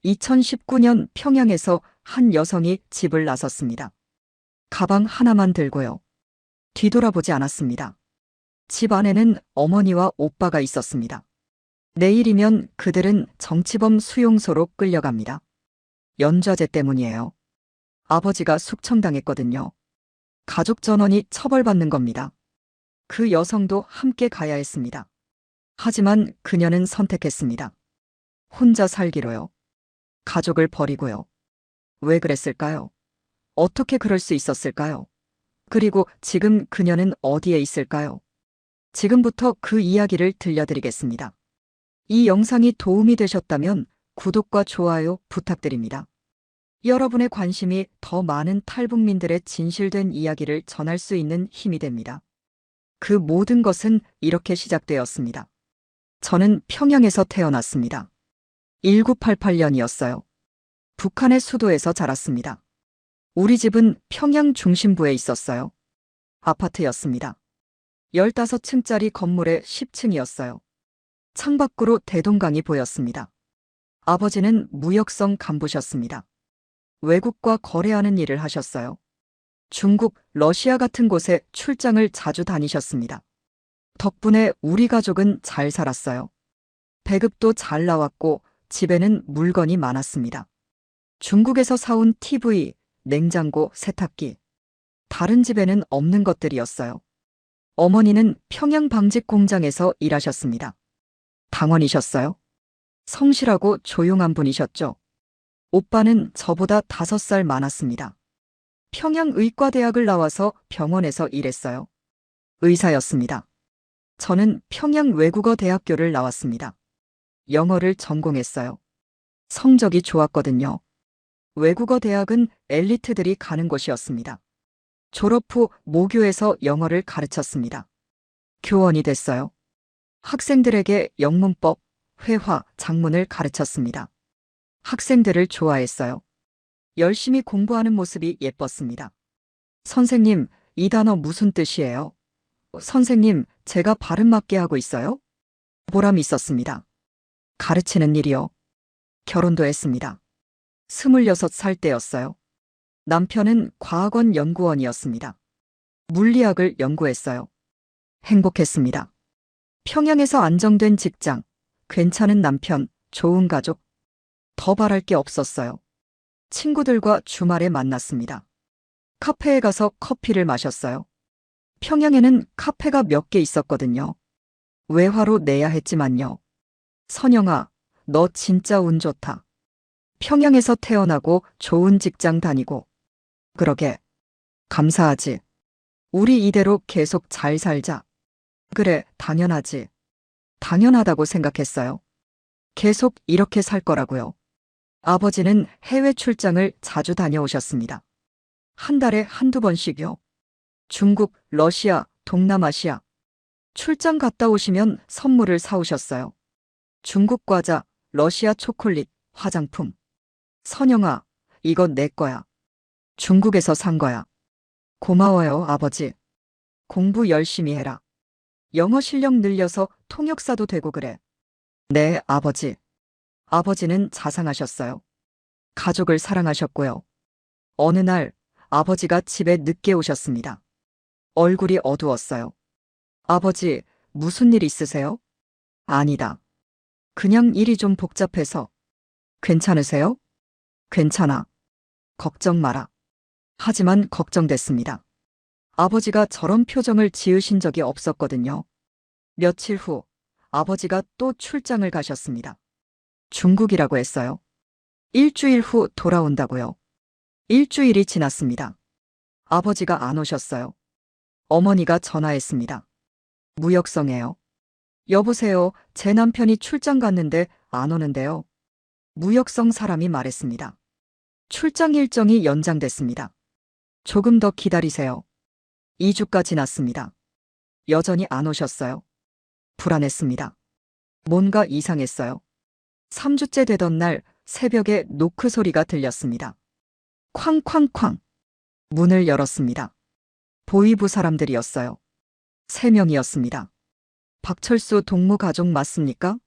2019년 평양에서 한 여성이 집을 나섰습니다. 가방 하나만 들고요. 뒤돌아보지 않았습니다. 집 안에는 어머니와 오빠가 있었습니다. 내일이면 그들은 정치범 수용소로 끌려갑니다. 연좌제 때문이에요. 아버지가 숙청당했거든요. 가족 전원이 처벌받는 겁니다. 그 여성도 함께 가야 했습니다. 하지만 그녀는 선택했습니다. 혼자 살기로요. 가족을 버리고요. 왜 그랬을까요? 어떻게 그럴 수 있었을까요? 그리고 지금 그녀는 어디에 있을까요? 지금부터 그 이야기를 들려드리겠습니다. 이 영상이 도움이 되셨다면 구독과 좋아요 부탁드립니다. 여러분의 관심이 더 많은 탈북민들의 진실된 이야기를 전할 수 있는 힘이 됩니다. 그 모든 것은 이렇게 시작되었습니다. 저는 평양에서 태어났습니다. 1988년이었어요. 북한의 수도에서 자랐습니다. 우리 집은 평양 중심부에 있었어요. 아파트였습니다. 15층짜리 건물의 10층이었어요. 창밖으로 대동강이 보였습니다. 아버지는 무역성 간부셨습니다. 외국과 거래하는 일을 하셨어요. 중국, 러시아 같은 곳에 출장을 자주 다니셨습니다. 덕분에 우리 가족은 잘 살았어요. 배급도 잘 나왔고 집에는 물건이 많았습니다. 중국에서 사온 TV, 냉장고, 세탁기. 다른 집에는 없는 것들이었어요. 어머니는 평양 방직 공장에서 일하셨습니다. 당원이셨어요? 성실하고 조용한 분이셨죠? 오빠는 저보다 5살 많았습니다. 평양의과대학을 나와서 병원에서 일했어요. 의사였습니다. 저는 평양외국어대학교를 나왔습니다. 영어를 전공했어요. 성적이 좋았거든요. 외국어 대학은 엘리트들이 가는 곳이었습니다. 졸업 후 모교에서 영어를 가르쳤습니다. 교원이 됐어요. 학생들에게 영문법, 회화, 작문을 가르쳤습니다. 학생들을 좋아했어요. 열심히 공부하는 모습이 예뻤습니다. 선생님, 이 단어 무슨 뜻이에요? 선생님, 제가 발음 맞게 하고 있어요? 보람이 있었습니다. 가르치는 일이요. 결혼도 했습니다. 26살 때였어요. 남편은 과학원 연구원이었습니다. 물리학을 연구했어요. 행복했습니다. 평양에서 안정된 직장, 괜찮은 남편, 좋은 가족. 더 바랄 게 없었어요. 친구들과 주말에 만났습니다. 카페에 가서 커피를 마셨어요. 평양에는 카페가 몇 개 있었거든요. 외화로 내야 했지만요. 선영아, 너 진짜 운 좋다. 평양에서 태어나고 좋은 직장 다니고. 그러게. 감사하지. 우리 이대로 계속 잘 살자. 그래, 당연하지. 당연하다고 생각했어요. 계속 이렇게 살 거라고요. 아버지는 해외 출장을 자주 다녀오셨습니다. 한 달에 한두 번씩요. 중국, 러시아, 동남아시아. 출장 갔다 오시면 선물을 사오셨어요. 중국 과자, 러시아 초콜릿, 화장품. 선영아, 이건 내 거야. 중국에서 산 거야. 고마워요, 아버지. 공부 열심히 해라. 영어 실력 늘려서 통역사도 되고 그래. 네, 아버지. 아버지는 자상하셨어요. 가족을 사랑하셨고요. 어느 날 아버지가 집에 늦게 오셨습니다. 얼굴이 어두웠어요. 아버지, 무슨 일 있으세요? 아니다. 그냥 일이 좀 복잡해서. 괜찮으세요? 괜찮아. 걱정 마라. 하지만 걱정됐습니다. 아버지가 저런 표정을 지으신 적이 없었거든요. 며칠 후 아버지가 또 출장을 가셨습니다. 중국이라고 했어요. 일주일 후 돌아온다고요. 일주일이 지났습니다. 아버지가 안 오셨어요. 어머니가 전화했습니다. 무역성에요. 여보세요, 제 남편이 출장 갔는데 안 오는데요. 무역성 사람이 말했습니다. 출장 일정이 연장됐습니다. 조금 더 기다리세요. 2주가 지났습니다. 여전히 안 오셨어요. 불안했습니다. 뭔가 이상했어요. 3주째 되던 날 새벽에 노크 소리가 들렸습니다. 쾅쾅쾅. 문을 열었습니다. 보위부 사람들이었어요. 3명이었습니다. 박철수 동무 가족 맞습니까?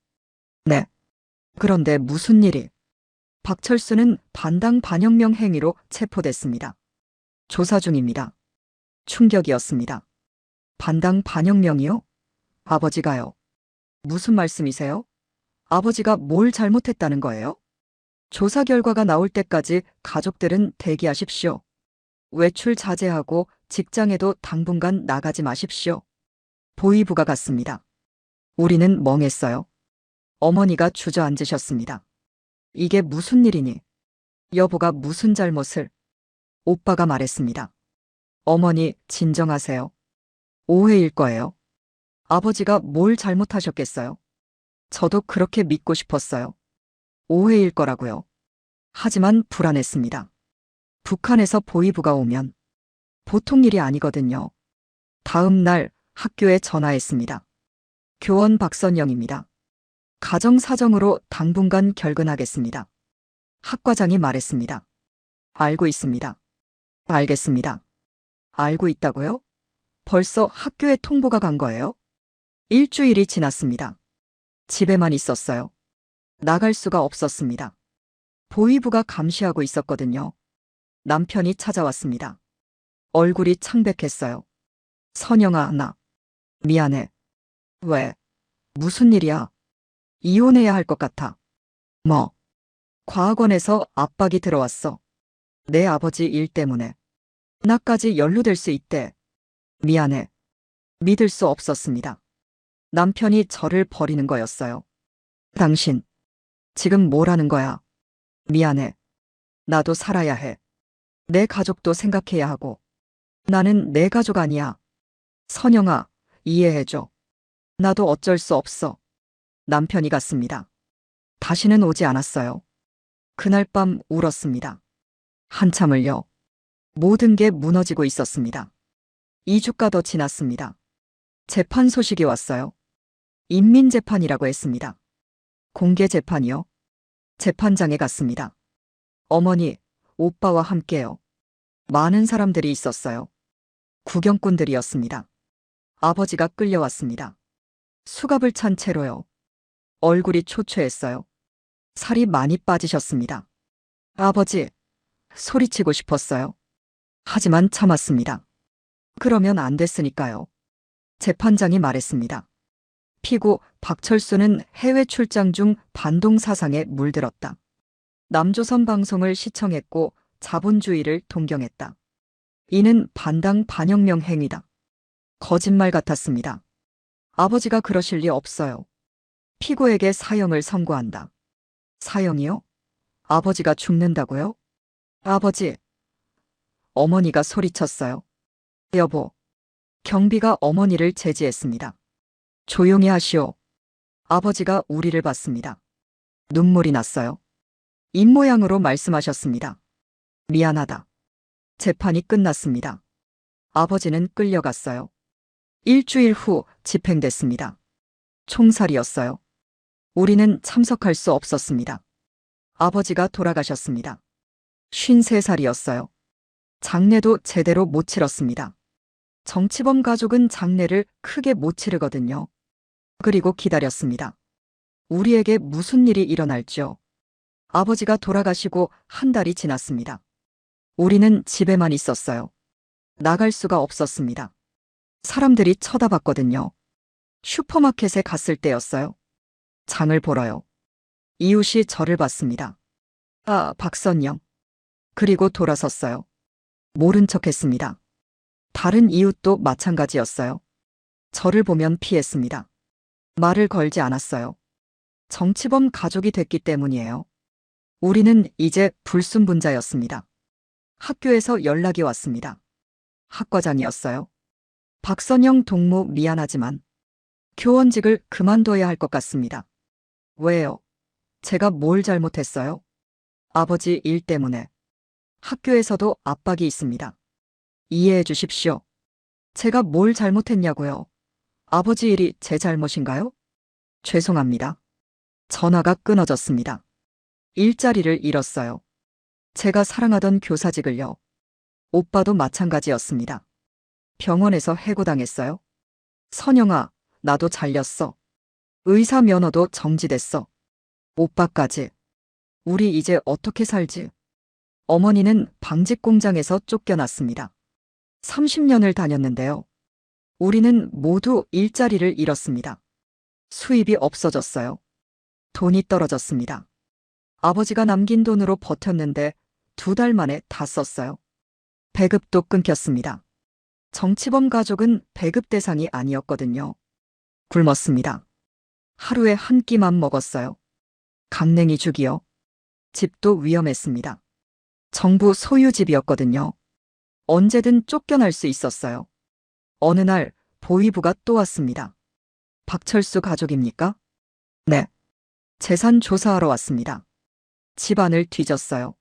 네. 그런데 무슨 일이? 박철수는 반당 반혁명 행위로 체포됐습니다. 조사 중입니다. 충격이었습니다. 반당 반혁명이요? 아버지가요. 무슨 말씀이세요? 아버지가 뭘 잘못했다는 거예요? 조사 결과가 나올 때까지 가족들은 대기하십시오. 외출 자제하고 직장에도 당분간 나가지 마십시오. 보위부가 갔습니다. 우리는 멍했어요. 어머니가 주저앉으셨습니다. 이게 무슨 일이니? 여보가 무슨 잘못을? 오빠가 말했습니다. 어머니, 진정하세요. 오해일 거예요. 아버지가 뭘 잘못하셨겠어요? 저도 그렇게 믿고 싶었어요. 오해일 거라고요. 하지만 불안했습니다. 북한에서 보위부가 오면 보통 일이 아니거든요. 다음 날 학교에 전화했습니다. 교원 박선영입니다. 가정 사정으로 당분간 결근하겠습니다. 학과장이 말했습니다. 알고 있습니다. 알겠습니다. 알고 있다고요? 벌써 학교에 통보가 간 거예요? 일주일이 지났습니다. 집에만 있었어요. 나갈 수가 없었습니다. 보위부가 감시하고 있었거든요. 남편이 찾아왔습니다. 얼굴이 창백했어요. 선영아, 나 미안해. 왜? 무슨 일이야? 이혼해야 할 것 같아. 뭐? 과학원에서 압박이 들어왔어. 내 아버지 일 때문에. 나까지 연루될 수 있대. 미안해. 믿을 수 없었습니다. 남편이 저를 버리는 거였어요. 당신, 지금 뭘 하는 거야? 미안해. 나도 살아야 해. 내 가족도 생각해야 하고. 나는 내 가족 아니야. 선영아, 이해해줘. 나도 어쩔 수 없어. 남편이 갔습니다. 다시는 오지 않았어요. 그날 밤 울었습니다. 한참을요. 모든 게 무너지고 있었습니다. 2주가 더 지났습니다. 재판 소식이 왔어요. 인민재판이라고 했습니다. 공개 재판이요. 재판장에 갔습니다. 어머니, 오빠와 함께요. 많은 사람들이 있었어요. 구경꾼들이었습니다. 아버지가 끌려왔습니다. 수갑을 찬 채로요. 얼굴이 초췌했어요. 살이 많이 빠지셨습니다. 아버지, 소리치고 싶었어요. 하지만 참았습니다. 그러면 안 됐으니까요. 재판장이 말했습니다. 피고 박철수는 해외 출장 중 반동 사상에 물들었다. 남조선 방송을 시청했고 자본주의를 동경했다. 이는 반당 반혁명 행위다. 거짓말 같았습니다. 아버지가 그러실 리 없어요. 피고에게 사형을 선고한다. 사형이요? 아버지가 죽는다고요? 아버지. 어머니가 소리쳤어요. 여보. 경비가 어머니를 제지했습니다. 조용히 하시오. 아버지가 우리를 봤습니다. 눈물이 났어요. 입모양으로 말씀하셨습니다. 미안하다. 재판이 끝났습니다. 아버지는 끌려갔어요. 일주일 후 집행됐습니다. 총살이었어요. 우리는 참석할 수 없었습니다. 아버지가 돌아가셨습니다. 53살이었어요. 장례도 제대로 못 치렀습니다. 정치범 가족은 장례를 크게 못 치르거든요. 그리고 기다렸습니다. 우리에게 무슨 일이 일어날지요. 아버지가 돌아가시고 한 달이 지났습니다. 우리는 집에만 있었어요. 나갈 수가 없었습니다. 사람들이 쳐다봤거든요. 슈퍼마켓에 갔을 때였어요. 장을 보러요. 이웃이 저를 봤습니다. 아, 박선영. 그리고 돌아섰어요. 모른 척했습니다. 다른 이웃도 마찬가지였어요. 저를 보면 피했습니다. 말을 걸지 않았어요. 정치범 가족이 됐기 때문이에요. 우리는 이제 불순분자였습니다. 학교에서 연락이 왔습니다. 학과장이었어요. 박선영 동무 미안하지만 교원직을 그만둬야 할 것 같습니다. 왜요? 제가 뭘 잘못했어요? 아버지 일 때문에. 학교에서도 압박이 있습니다. 이해해 주십시오. 제가 뭘 잘못했냐고요? 아버지 일이 제 잘못인가요? 죄송합니다. 전화가 끊어졌습니다. 일자리를 잃었어요. 제가 사랑하던 교사직을요. 오빠도 마찬가지였습니다. 병원에서 해고당했어요. 선영아, 나도 잘렸어. 의사 면허도 정지됐어. 오빠까지. 우리 이제 어떻게 살지? 어머니는 방직 공장에서 쫓겨났습니다. 30년을 다녔는데요. 우리는 모두 일자리를 잃었습니다. 수입이 없어졌어요. 돈이 떨어졌습니다. 아버지가 남긴 돈으로 버텼는데 2달 만에 다 썼어요. 배급도 끊겼습니다. 정치범 가족은 배급 대상이 아니었거든요. 굶었습니다. 하루에 한 끼만 먹었어요. 강냉이 죽이요. 집도 위험했습니다. 정부 소유집이었거든요. 언제든 쫓겨날 수 있었어요. 어느 날 보위부가 또 왔습니다. 박철수 가족입니까? 네. 재산 조사하러 왔습니다. 집안을 뒤졌어요.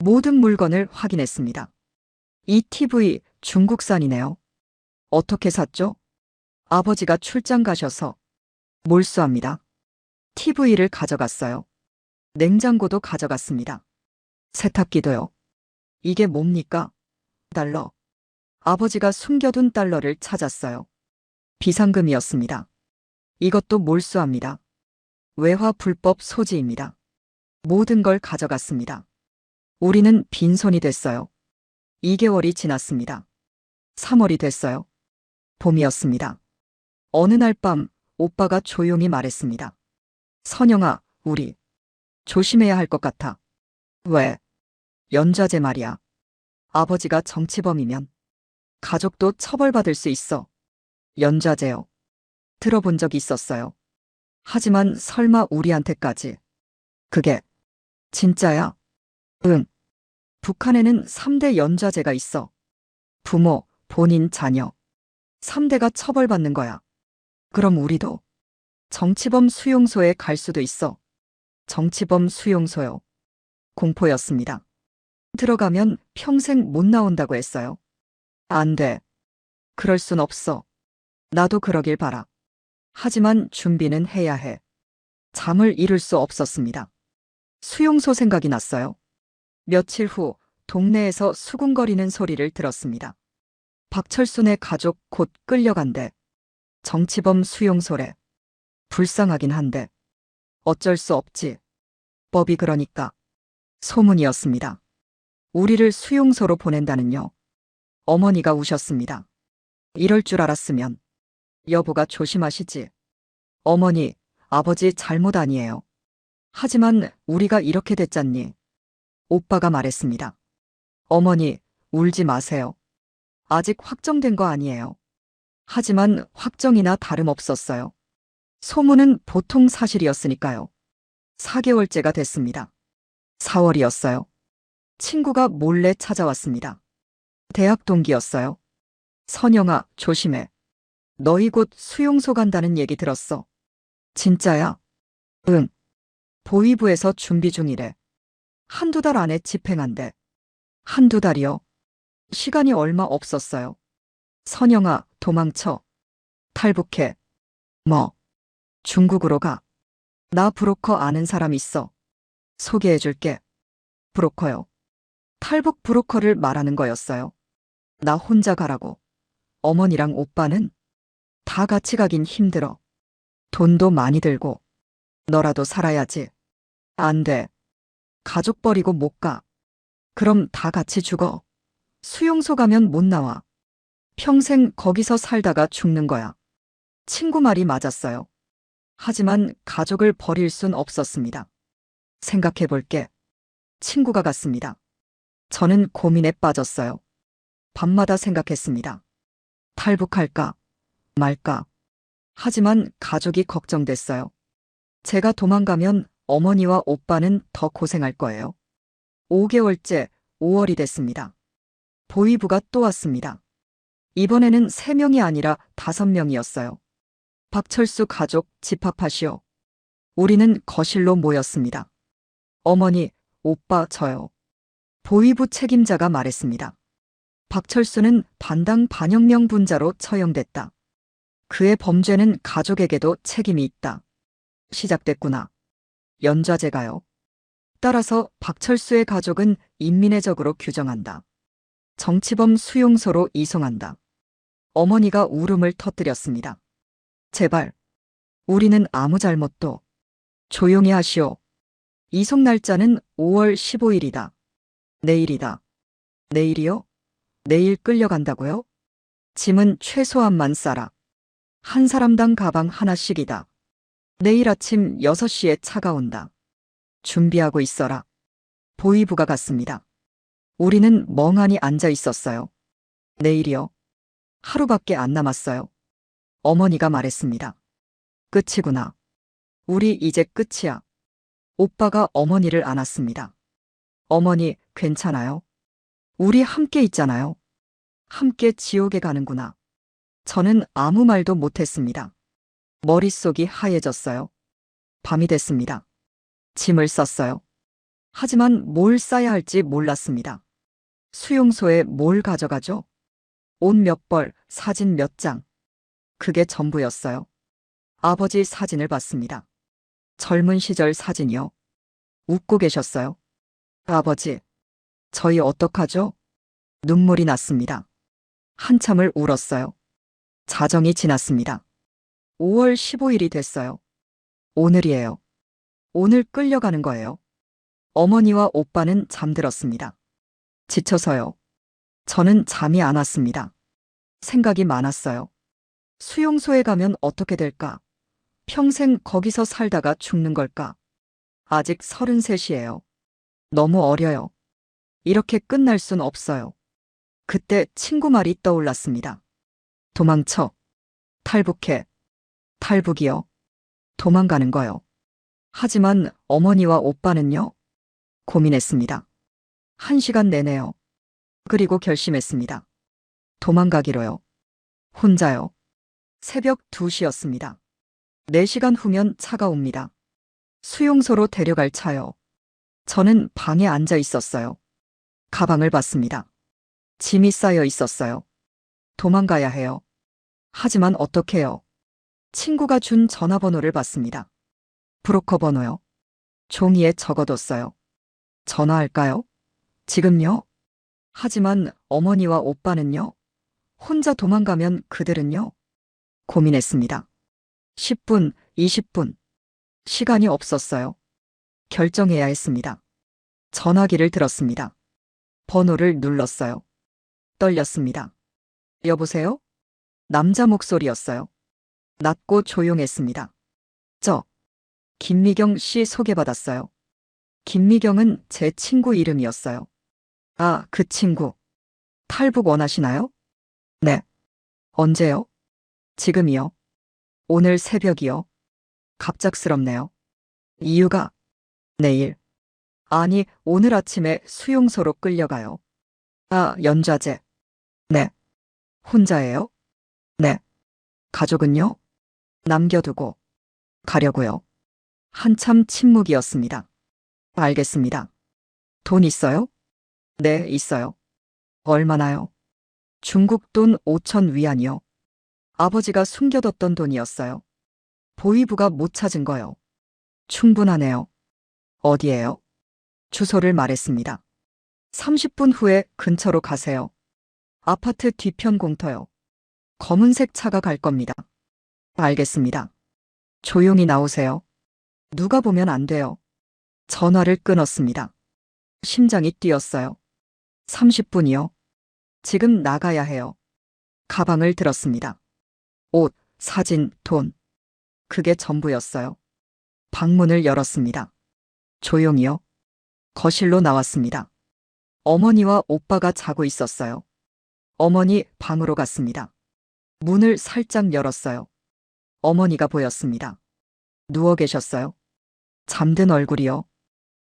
모든 물건을 확인했습니다. 이 TV 중국산이네요. 어떻게 샀죠? 아버지가 출장 가셔서 몰수합니다. TV를 가져갔어요. 냉장고도 가져갔습니다. 세탁기도요. 이게 뭡니까? 달러. 아버지가 숨겨둔 달러를 찾았어요. 비상금이었습니다. 이것도 몰수합니다. 외화 불법 소지입니다. 모든 걸 가져갔습니다. 우리는 빈손이 됐어요. 2개월이 지났습니다. 3월이 됐어요. 봄이었습니다. 어느 날 밤 오빠가 조용히 말했습니다. 선영아, 우리 조심해야 할 것 같아. 왜? 연좌제 말이야. 아버지가 정치범이면 가족도 처벌받을 수 있어. 연좌제요. 들어본 적 있었어요. 하지만 설마 우리한테까지. 그게 진짜야? 응. 북한에는 3대 연좌제가 있어. 부모, 본인, 자녀. 3대가 처벌받는 거야. 그럼 우리도 정치범 수용소에 갈 수도 있어. 정치범 수용소요. 공포였습니다. 들어가면 평생 못 나온다고 했어요. 안 돼. 그럴 순 없어. 나도 그러길 바라. 하지만 준비는 해야 해. 잠을 이룰 수 없었습니다. 수용소 생각이 났어요. 며칠 후 동네에서 수군거리는 소리를 들었습니다. 박철순의 가족 곧 끌려간대. 정치범 수용소래. 불쌍하긴 한데 어쩔 수 없지. 법이 그러니까. 소문이었습니다. 우리를 수용소로 보낸다는요. 어머니가 우셨습니다. 이럴 줄 알았으면 여보가 조심하시지. 어머니, 아버지 잘못 아니에요. 하지만 우리가 이렇게 됐잖니. 오빠가 말했습니다. 어머니, 울지 마세요. 아직 확정된 거 아니에요. 하지만 확정이나 다름없었어요. 소문은 보통 사실이었으니까요. 4개월째가 됐습니다. 4월이었어요. 친구가 몰래 찾아왔습니다. 대학 동기였어요. 선영아, 조심해. 너희 곧 수용소 간다는 얘기 들었어. 진짜야? 응. 보위부에서 준비 중이래. 1~2달 안에 집행한대. 1~2달이요? 시간이 얼마 없었어요. 선영아, 도망쳐. 탈북해. 뭐? 중국으로 가. 나 브로커 아는 사람 있어. 소개해줄게. 브로커요. 탈북 브로커를 말하는 거였어요. 나 혼자 가라고. 어머니랑 오빠는 다 같이 가긴 힘들어. 돈도 많이 들고. 너라도 살아야지. 안 돼. 가족 버리고 못 가. 그럼 다 같이 죽어. 수용소 가면 못 나와. 평생 거기서 살다가 죽는 거야. 친구 말이 맞았어요. 하지만 가족을 버릴 순 없었습니다. 생각해 볼게. 친구가 갔습니다. 저는 고민에 빠졌어요. 밤마다 생각했습니다. 탈북할까? 말까? 하지만 가족이 걱정됐어요. 제가 도망가면 어머니와 오빠는 더 고생할 거예요. 5개월째 5월이 됐습니다. 보위부가 또 왔습니다. 이번에는 3명이 아니라 5명이었어요. 박철수 가족 집합하시오. 우리는 거실로 모였습니다. 어머니, 오빠, 저요. 보위부 책임자가 말했습니다. 박철수는 반당 반혁명 분자로 처형됐다. 그의 범죄는 가족에게도 책임이 있다. 시작됐구나. 연좌제가요. 따라서 박철수의 가족은 인민애적으로 규정한다. 정치범 수용소로 이송한다. 어머니가 울음을 터뜨렸습니다. 제발. 우리는 아무 잘못도. 조용히 하시오. 이송 날짜는 5월 15일이다. 내일이다. 내일이요? 내일 끌려간다고요? 짐은 최소한만 싸라. 한 사람당 가방 하나씩이다. 내일 아침 6시에 차가 온다. 준비하고 있어라. 보위부가 갔습니다. 우리는 멍하니 앉아 있었어요. 내일이요. 하루밖에 안 남았어요. 어머니가 말했습니다. 끝이구나. 우리 이제 끝이야. 오빠가 어머니를 안았습니다. 어머니, 괜찮아요? 우리 함께 있잖아요. 함께 지옥에 가는구나. 저는 아무 말도 못했습니다. 머릿속이 하얘졌어요. 밤이 됐습니다. 짐을 쌌어요. 하지만 뭘 싸야 할지 몰랐습니다. 수용소에 뭘 가져가죠? 옷 몇 벌, 사진 몇 장. 그게 전부였어요. 아버지 사진을 봤습니다. 젊은 시절 사진이요. 웃고 계셨어요. 아버지, 저희 어떡하죠? 눈물이 났습니다. 한참을 울었어요. 자정이 지났습니다. 5월 15일이 됐어요. 오늘이에요. 오늘 끌려가는 거예요. 어머니와 오빠는 잠들었습니다. 지쳐서요. 저는 잠이 안 왔습니다. 생각이 많았어요. 수용소에 가면 어떻게 될까? 평생 거기서 살다가 죽는 걸까? 아직 33이에요. 너무 어려요. 이렇게 끝날 순 없어요. 그때 친구 말이 떠올랐습니다. 도망쳐. 탈북해. 탈북이요. 도망가는 거요. 하지만 어머니와 오빠는요? 고민했습니다. 1시간 내내요. 그리고 결심했습니다. 도망가기로요. 혼자요. 새벽 2시였습니다. 4시간 후면 차가 옵니다. 수용소로 데려갈 차요. 저는 방에 앉아 있었어요. 가방을 봤습니다. 짐이 쌓여 있었어요. 도망가야 해요. 하지만 어떡해요? 친구가 준 전화번호를 봤습니다. 브로커 번호요. 종이에 적어뒀어요. 전화할까요? 지금요? 하지만 어머니와 오빠는요? 혼자 도망가면 그들은요? 고민했습니다. 10분, 20분. 시간이 없었어요. 결정해야 했습니다. 전화기를 들었습니다. 번호를 눌렀어요. 떨렸습니다. 여보세요? 남자 목소리였어요. 낮고 조용했습니다. 김미경 씨 소개받았어요. 김미경은 제 친구 이름이었어요. 아, 그 친구. 탈북 원하시나요? 네. 언제요? 지금이요. 오늘 새벽이요. 갑작스럽네요. 이유가? 내일. 아니, 오늘 아침에 수용소로 끌려가요. 아, 연좌제. 네. 혼자예요? 네. 가족은요? 남겨두고. 가려고요. 한참 침묵이었습니다. 알겠습니다. 돈 있어요? 네, 있어요. 얼마나요? 중국 돈 5천 위안이요. 아버지가 숨겨뒀던 돈이었어요. 보위부가 못 찾은 거요. 충분하네요. 어디에요? 주소를 말했습니다. 30분 후에 근처로 가세요. 아파트 뒤편 공터요. 검은색 차가 갈 겁니다. 알겠습니다. 조용히 나오세요. 누가 보면 안 돼요. 전화를 끊었습니다. 심장이 뛰었어요. 30분이요. 지금 나가야 해요. 가방을 들었습니다. 옷, 사진, 돈. 그게 전부였어요. 방문을 열었습니다. 조용히요. 거실로 나왔습니다. 어머니와 오빠가 자고 있었어요. 어머니 방으로 갔습니다. 문을 살짝 열었어요. 어머니가 보였습니다. 누워 계셨어요. 잠든 얼굴이요.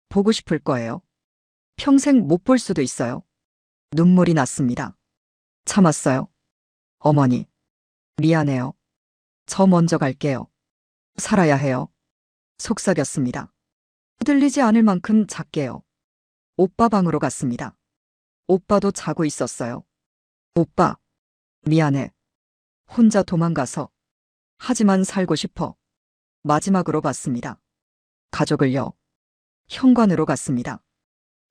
보고 싶을 거예요. 평생 못 볼 수도 있어요. 눈물이 났습니다. 참았어요. 어머니, 미안해요. 저 먼저 갈게요. 살아야 해요. 속삭였습니다. 들리지 않을 만큼 작게요. 오빠 방으로 갔습니다. 오빠도 자고 있었어요. 오빠, 미안해. 혼자 도망가서. 하지만 살고 싶어. 마지막으로 봤습니다. 가족을요. 현관으로 갔습니다.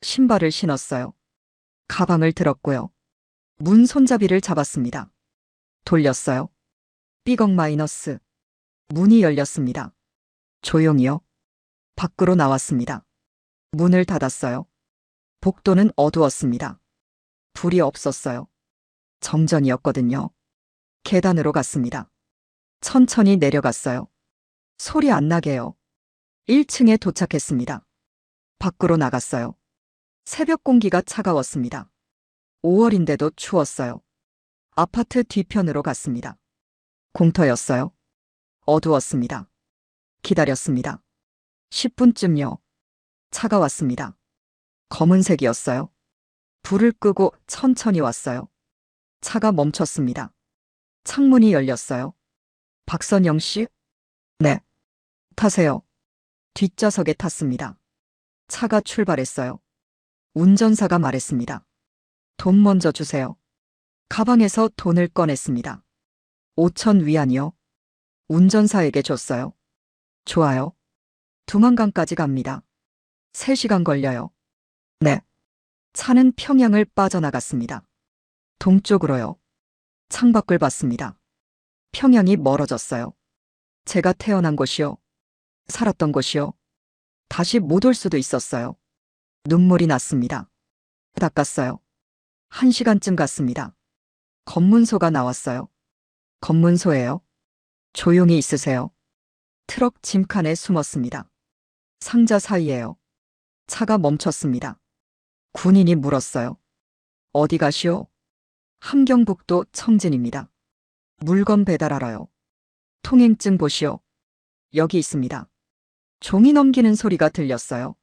신발을 신었어요. 가방을 들었고요. 문 손잡이를 잡았습니다. 돌렸어요. 삐걱 마이너스. 문이 열렸습니다. 조용히요. 밖으로 나왔습니다. 문을 닫았어요. 복도는 어두웠습니다. 불이 없었어요. 정전이었거든요. 계단으로 갔습니다. 천천히 내려갔어요. 소리 안 나게요. 1층에 도착했습니다. 밖으로 나갔어요. 새벽 공기가 차가웠습니다. 5월인데도 추웠어요. 아파트 뒤편으로 갔습니다. 공터였어요. 어두웠습니다. 기다렸습니다. 10분쯤요. 차가 왔습니다. 검은색이었어요. 불을 끄고 천천히 왔어요. 차가 멈췄습니다. 창문이 열렸어요. 박선영 씨? 네. 타세요. 뒷좌석에 탔습니다. 차가 출발했어요. 운전사가 말했습니다. 돈 먼저 주세요. 가방에서 돈을 꺼냈습니다. 5천 위안이요. 운전사에게 줬어요. 좋아요. 두만강까지 갑니다. 3시간 걸려요. 네. 차는 평양을 빠져나갔습니다. 동쪽으로요. 창밖을 봤습니다. 평양이 멀어졌어요. 제가 태어난 곳이요. 살았던 곳이요. 다시 못 올 수도 있었어요. 눈물이 났습니다. 닦았어요. 1시간쯤 갔습니다. 검문소가 나왔어요. 검문소예요. 조용히 있으세요. 트럭 짐칸에 숨었습니다. 상자 사이에요. 차가 멈췄습니다. 군인이 물었어요. 어디 가시오? 함경북도 청진입니다. 물건 배달하러요. 통행증 보시오. 여기 있습니다. 종이 넘기는 소리가 들렸어요.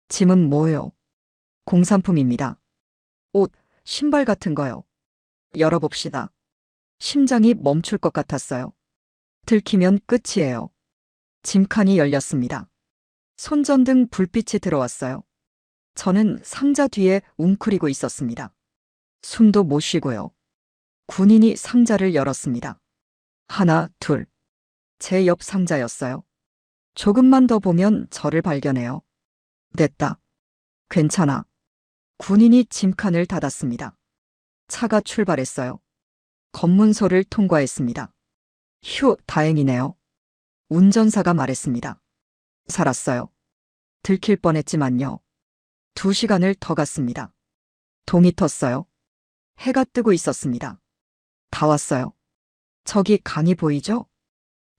짐은 뭐요? 공산품입니다. 옷, 신발 같은 거요. 열어봅시다. 심장이 멈출 것 같았어요. 들키면 끝이에요. 짐칸이 열렸습니다. 손전등 불빛이 들어왔어요. 저는 상자 뒤에 웅크리고 있었습니다. 숨도 못 쉬고요. 군인이 상자를 열었습니다. 하나, 둘. 제 옆 상자였어요. 조금만 더 보면 저를 발견해요. 됐다. 괜찮아. 군인이 짐칸을 닫았습니다. 차가 출발했어요. 검문소를 통과했습니다. 휴, 다행이네요. 운전사가 말했습니다. 살았어요. 들킬 뻔했지만요. 2시간을 더 갔습니다. 동이 텄어요. 해가 뜨고 있었습니다. 다 왔어요. 저기 강이 보이죠?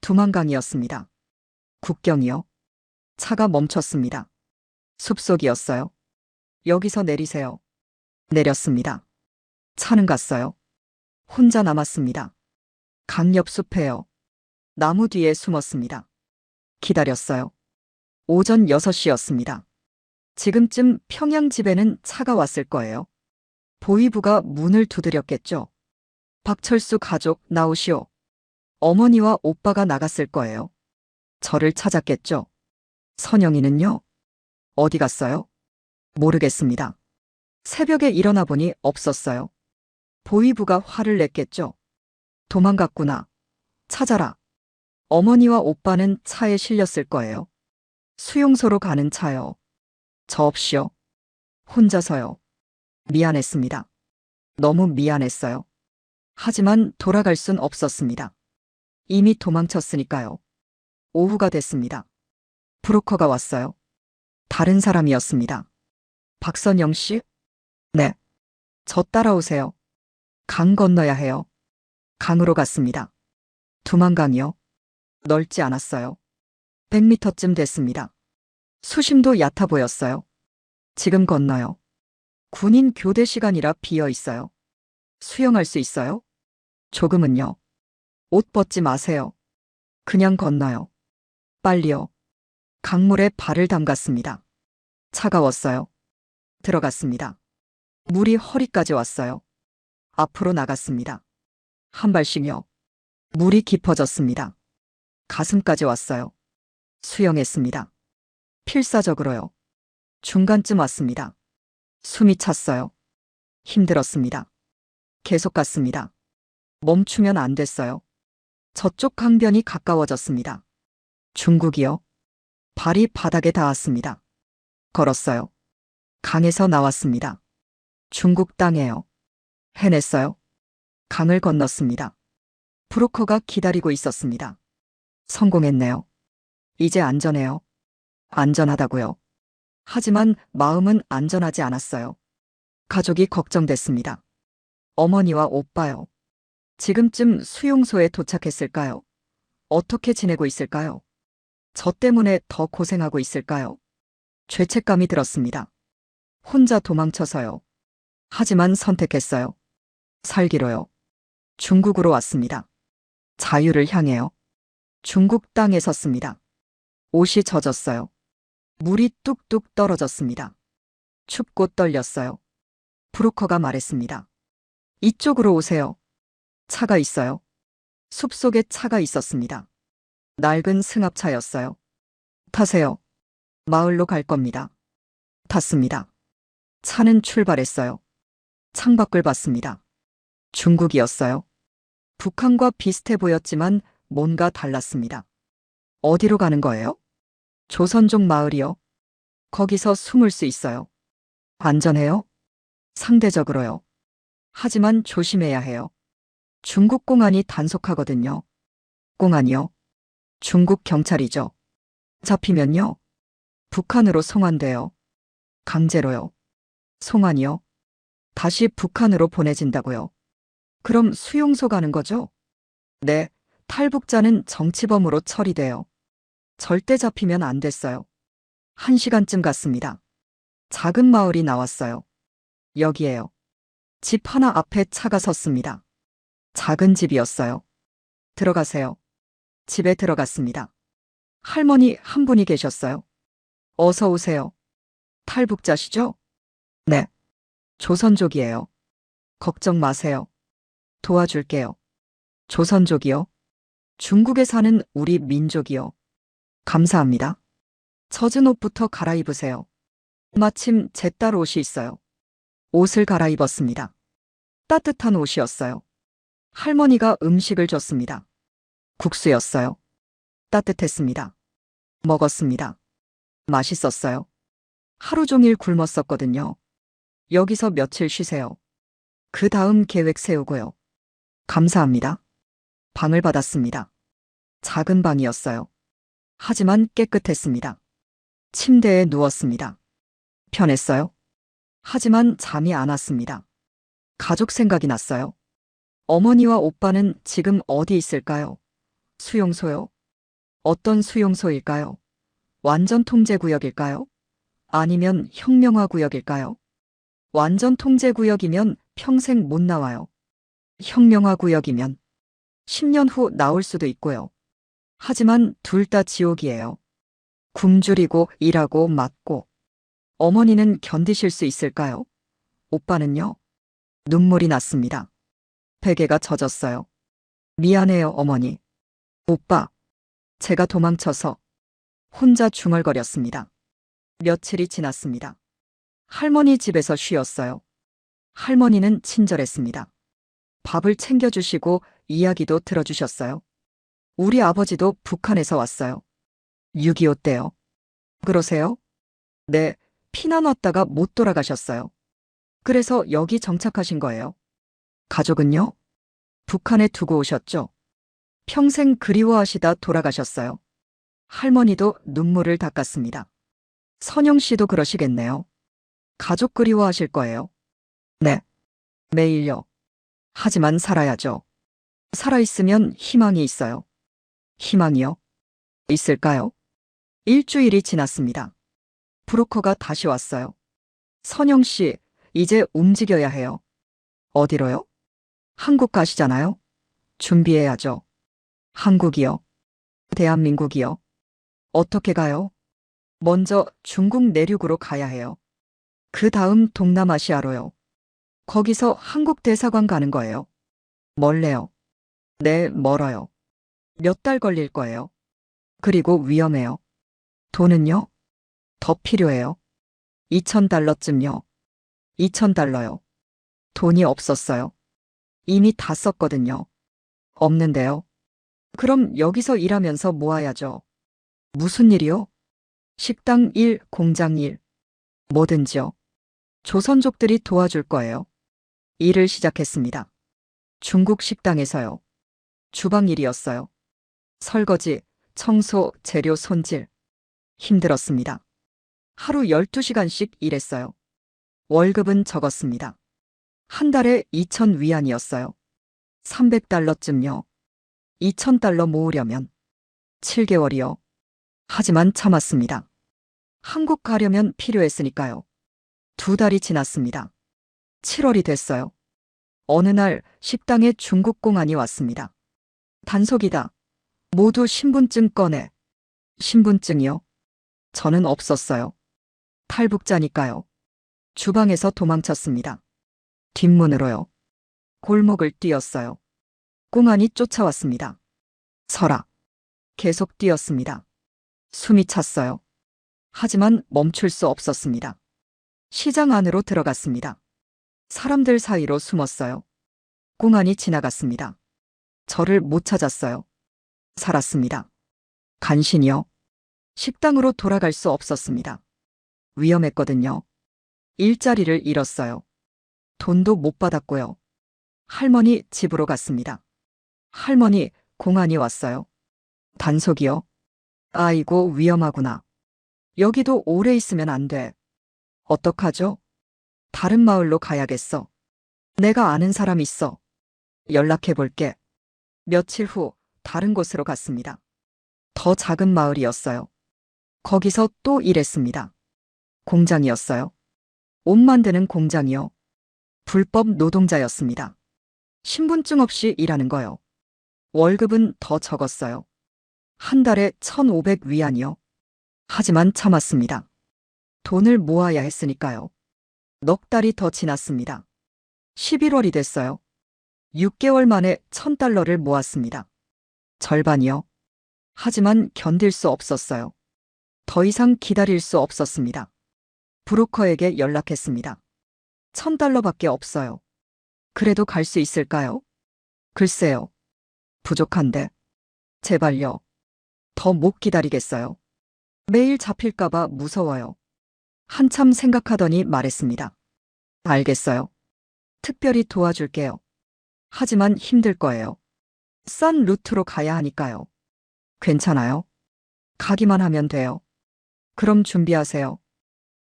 두만강이었습니다. 국경이요. 차가 멈췄습니다. 숲속이었어요. 여기서 내리세요. 내렸습니다. 차는 갔어요. 혼자 남았습니다. 강 옆 숲에요. 나무 뒤에 숨었습니다. 기다렸어요. 오전 6시였습니다. 지금쯤 평양 집에는 차가 왔을 거예요. 보위부가 문을 두드렸겠죠. 박철수 가족 나오시오. 어머니와 오빠가 나갔을 거예요. 저를 찾았겠죠. 선영이는요? 어디 갔어요? 모르겠습니다. 새벽에 일어나 보니 없었어요. 보위부가 화를 냈겠죠. 도망갔구나. 찾아라. 어머니와 오빠는 차에 실렸을 거예요. 수용소로 가는 차요. 저 없이요. 혼자서요. 미안했습니다. 너무 미안했어요. 하지만 돌아갈 순 없었습니다. 이미 도망쳤으니까요. 오후가 됐습니다. 브로커가 왔어요. 다른 사람이었습니다. 박선영 씨? 네. 저 따라오세요. 강 건너야 해요. 강으로 갔습니다. 두만강이요. 넓지 않았어요. 100m쯤 됐습니다. 수심도 얕아 보였어요. 지금 건너요. 군인 교대 시간이라 비어 있어요. 수영할 수 있어요? 조금은요. 옷 벗지 마세요. 그냥 건너요. 빨리요. 강물에 발을 담갔습니다. 차가웠어요. 들어갔습니다. 물이 허리까지 왔어요. 앞으로 나갔습니다. 한 발씩요. 물이 깊어졌습니다. 가슴까지 왔어요. 수영했습니다. 필사적으로요. 중간쯤 왔습니다. 숨이 찼어요. 힘들었습니다. 계속 갔습니다. 멈추면 안 됐어요. 저쪽 강변이 가까워졌습니다. 중국이요. 발이 바닥에 닿았습니다. 걸었어요. 강에서 나왔습니다. 중국 땅에요. 해냈어요. 강을 건넜습니다. 브로커가 기다리고 있었습니다. 성공했네요. 이제 안전해요. 안전하다고요. 하지만 마음은 안전하지 않았어요. 가족이 걱정됐습니다. 어머니와 오빠요. 지금쯤 수용소에 도착했을까요? 어떻게 지내고 있을까요? 저 때문에 더 고생하고 있을까요? 죄책감이 들었습니다. 혼자 도망쳐서요. 하지만 선택했어요. 살기로요. 중국으로 왔습니다. 자유를 향해요. 중국 땅에 섰습니다. 옷이 젖었어요. 물이 뚝뚝 떨어졌습니다. 춥고 떨렸어요. 브로커가 말했습니다. 이쪽으로 오세요. 차가 있어요. 숲속에 차가 있었습니다. 낡은 승합차였어요. 타세요. 마을로 갈 겁니다. 탔습니다. 차는 출발했어요. 창밖을 봤습니다. 중국이었어요. 북한과 비슷해 보였지만 뭔가 달랐습니다. 어디로 가는 거예요? 조선족 마을이요. 거기서 숨을 수 있어요. 안전해요? 상대적으로요. 하지만 조심해야 해요. 중국 공안이 단속하거든요. 공안이요? 중국 경찰이죠. 잡히면요? 북한으로 송환돼요. 강제로요. 송환이요? 다시 북한으로 보내진다고요. 그럼 수용소 가는 거죠? 네, 탈북자는 정치범으로 처리돼요. 절대 잡히면 안 됐어요. 1시간쯤 갔습니다. 작은 마을이 나왔어요. 여기에요. 집 하나 앞에 차가 섰습니다. 작은 집이었어요. 들어가세요. 집에 들어갔습니다. 할머니 한 분이 계셨어요. 어서 오세요. 탈북자시죠? 네. 조선족이에요. 걱정 마세요. 도와줄게요. 조선족이요? 중국에 사는 우리 민족이요. 감사합니다. 젖은 옷부터 갈아입으세요. 마침 제 딸 옷이 있어요. 옷을 갈아입었습니다. 따뜻한 옷이었어요. 할머니가 음식을 줬습니다. 국수였어요. 따뜻했습니다. 먹었습니다. 맛있었어요. 하루 종일 굶었었거든요. 여기서 며칠 쉬세요. 그 다음 계획 세우고요. 감사합니다. 방을 받았습니다. 작은 방이었어요. 하지만 깨끗했습니다. 침대에 누웠습니다. 편했어요. 하지만 잠이 안 왔습니다. 가족 생각이 났어요. 어머니와 오빠는 지금 어디 있을까요? 수용소요? 어떤 수용소일까요? 완전 통제 구역일까요? 아니면 혁명화 구역일까요? 완전 통제 구역이면 평생 못 나와요. 혁명화 구역이면 10년 후 나올 수도 있고요. 하지만 둘 다 지옥이에요. 굶주리고 일하고 맞고. 어머니는 견디실 수 있을까요? 오빠는요? 눈물이 났습니다. 베개가 젖었어요. 미안해요, 어머니. 오빠. 제가 도망쳐서 혼자 중얼거렸습니다. 며칠이 지났습니다. 할머니 집에서 쉬었어요. 할머니는 친절했습니다. 밥을 챙겨주시고 이야기도 들어주셨어요. 우리 아버지도 북한에서 왔어요. 6.25 때요. 그러세요? 네, 피난 왔다가 못 돌아가셨어요. 그래서 여기 정착하신 거예요. 가족은요? 북한에 두고 오셨죠? 평생 그리워하시다 돌아가셨어요. 할머니도 눈물을 닦았습니다. 선영 씨도 그러시겠네요. 가족 그리워하실 거예요. 네. 매일요. 하지만 살아야죠. 살아있으면 희망이 있어요. 희망이요? 있을까요? 일주일이 지났습니다. 브로커가 다시 왔어요. 선영 씨, 이제 움직여야 해요. 어디로요? 한국 가시잖아요? 준비해야죠. 한국이요? 대한민국이요? 어떻게 가요? 먼저 중국 내륙으로 가야 해요. 그 다음 동남아시아로요. 거기서 한국 대사관 가는 거예요. 멀래요. 네, 멀어요. 몇 달 걸릴 거예요. 그리고 위험해요. 돈은요? 더 필요해요. 2,000달러쯤요. 2,000달러요. 돈이 없었어요. 이미 다 썼거든요. 없는데요. 그럼 여기서 일하면서 모아야죠. 무슨 일이요? 식당 일, 공장 일. 뭐든지요. 조선족들이 도와줄 거예요. 일을 시작했습니다. 중국 식당에서요. 주방 일이었어요. 설거지, 청소, 재료 손질. 힘들었습니다. 하루 12시간씩 일했어요. 월급은 적었습니다. 한 달에 2,000위안이었어요. 300달러쯤요. 2,000달러 모으려면 7개월이요. 하지만 참았습니다. 한국 가려면 필요했으니까요. 2달이 지났습니다. 7월이 됐어요. 어느 날 식당에 중국 공안이 왔습니다. 단속이다. 모두 신분증 꺼내. 신분증이요? 저는 없었어요. 탈북자니까요. 주방에서 도망쳤습니다. 뒷문으로요. 골목을 뛰었어요. 공안이 쫓아왔습니다. 서라. 계속 뛰었습니다. 숨이 찼어요. 하지만 멈출 수 없었습니다. 시장 안으로 들어갔습니다. 사람들 사이로 숨었어요. 공안이 지나갔습니다. 저를 못 찾았어요. 살았습니다. 간신히요. 식당으로 돌아갈 수 없었습니다. 위험했거든요. 일자리를 잃었어요. 돈도 못 받았고요. 할머니 집으로 갔습니다. 할머니, 공안이 왔어요. 단속이요? 아이고, 위험하구나. 여기도 오래 있으면 안 돼. 어떡하죠? 다른 마을로 가야겠어. 내가 아는 사람 있어. 연락해 볼게. 며칠 후 다른 곳으로 갔습니다. 더 작은 마을이었어요. 거기서 또 일했습니다. 공장이었어요. 옷 만드는 공장이요. 불법 노동자였습니다. 신분증 없이 일하는 거요. 월급은 더 적었어요. 한 달에 1,500위안이요. 하지만 참았습니다. 돈을 모아야 했으니까요. 넉 달이 더 지났습니다. 11월이 됐어요. 6개월 만에 1,000달러를 모았습니다. 절반이요. 하지만 견딜 수 없었어요. 더 이상 기다릴 수 없었습니다. 브로커에게 연락했습니다. 1,000달러밖에 없어요. 그래도 갈 수 있을까요? 글쎄요. 부족한데. 제발요. 더 못 기다리겠어요. 매일 잡힐까봐 무서워요. 한참 생각하더니 말했습니다. 알겠어요. 특별히 도와줄게요. 하지만 힘들 거예요. 싼 루트로 가야 하니까요. 괜찮아요? 가기만 하면 돼요. 그럼 준비하세요.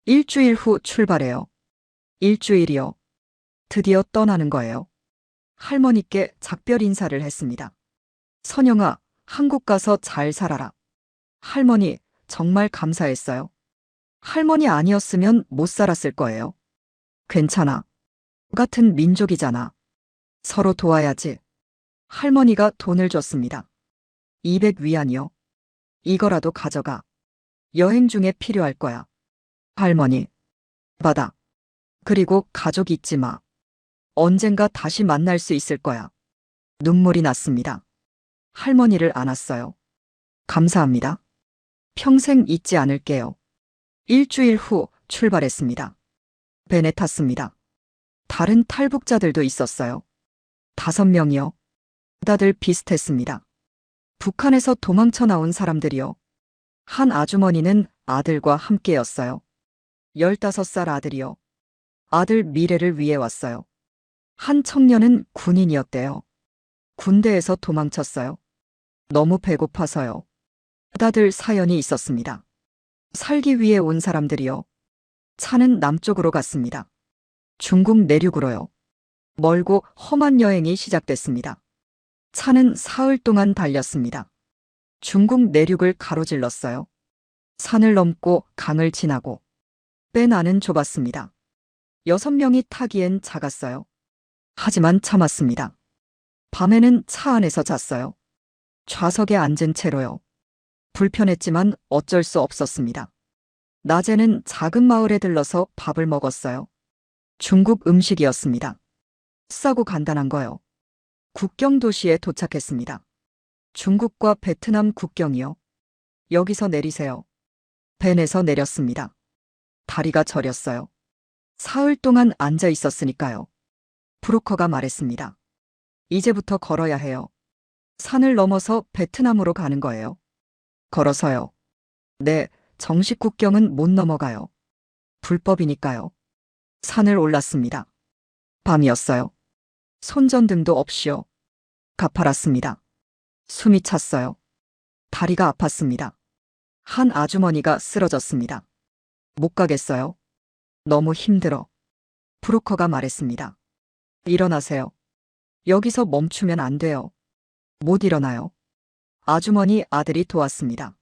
일주일 후 출발해요. 일주일이요. 드디어 떠나는 거예요. 할머니께 작별 인사를 했습니다. 선영아, 한국 가서 잘 살아라. 할머니, 정말 감사했어요. 할머니 아니었으면 못 살았을 거예요. 괜찮아. 같은 민족이잖아. 서로 도와야지. 할머니가 돈을 줬습니다. 200위안이요. 이거라도 가져가. 여행 중에 필요할 거야. 할머니. 받아. 그리고 가족 잊지 마. 언젠가 다시 만날 수 있을 거야. 눈물이 났습니다. 할머니를 안았어요. 감사합니다. 평생 잊지 않을게요. 일주일 후 출발했습니다. 벤에 탔습니다. 다른 탈북자들도 있었어요. 5명이요. 다들 비슷했습니다. 북한에서 도망쳐 나온 사람들이요. 한 아주머니는 아들과 함께였어요. 15살 아들이요. 아들 미래를 위해 왔어요. 한 청년은 군인이었대요. 군대에서 도망쳤어요. 너무 배고파서요. 다들 사연이 있었습니다. 살기 위해 온 사람들이요. 차는 남쪽으로 갔습니다. 중국 내륙으로요. 멀고 험한 여행이 시작됐습니다. 차는 사흘 동안 달렸습니다. 중국 내륙을 가로질렀어요. 산을 넘고 강을 지나고. 벤 안은 좁았습니다. 6명이 타기엔 작았어요. 하지만 참았습니다. 밤에는 차 안에서 잤어요. 좌석에 앉은 채로요. 불편했지만 어쩔 수 없었습니다. 낮에는 작은 마을에 들러서 밥을 먹었어요. 중국 음식이었습니다. 싸고 간단한 거요. 국경 도시에 도착했습니다. 중국과 베트남 국경이요. 여기서 내리세요. 벤에서 내렸습니다. 다리가 저렸어요. 사흘 동안 앉아 있었으니까요. 브로커가 말했습니다. 이제부터 걸어야 해요. 산을 넘어서 베트남으로 가는 거예요. 걸어서요. 네, 정식 국경은 못 넘어가요. 불법이니까요. 산을 올랐습니다. 밤이었어요. 손전등도 없이요. 가팔았습니다. 숨이 찼어요. 다리가 아팠습니다. 한 아주머니가 쓰러졌습니다. 못 가겠어요. 너무 힘들어. 브로커가 말했습니다. 일어나세요. 여기서 멈추면 안 돼요. 못 일어나요. 아주머니 아들이 도왔습니다.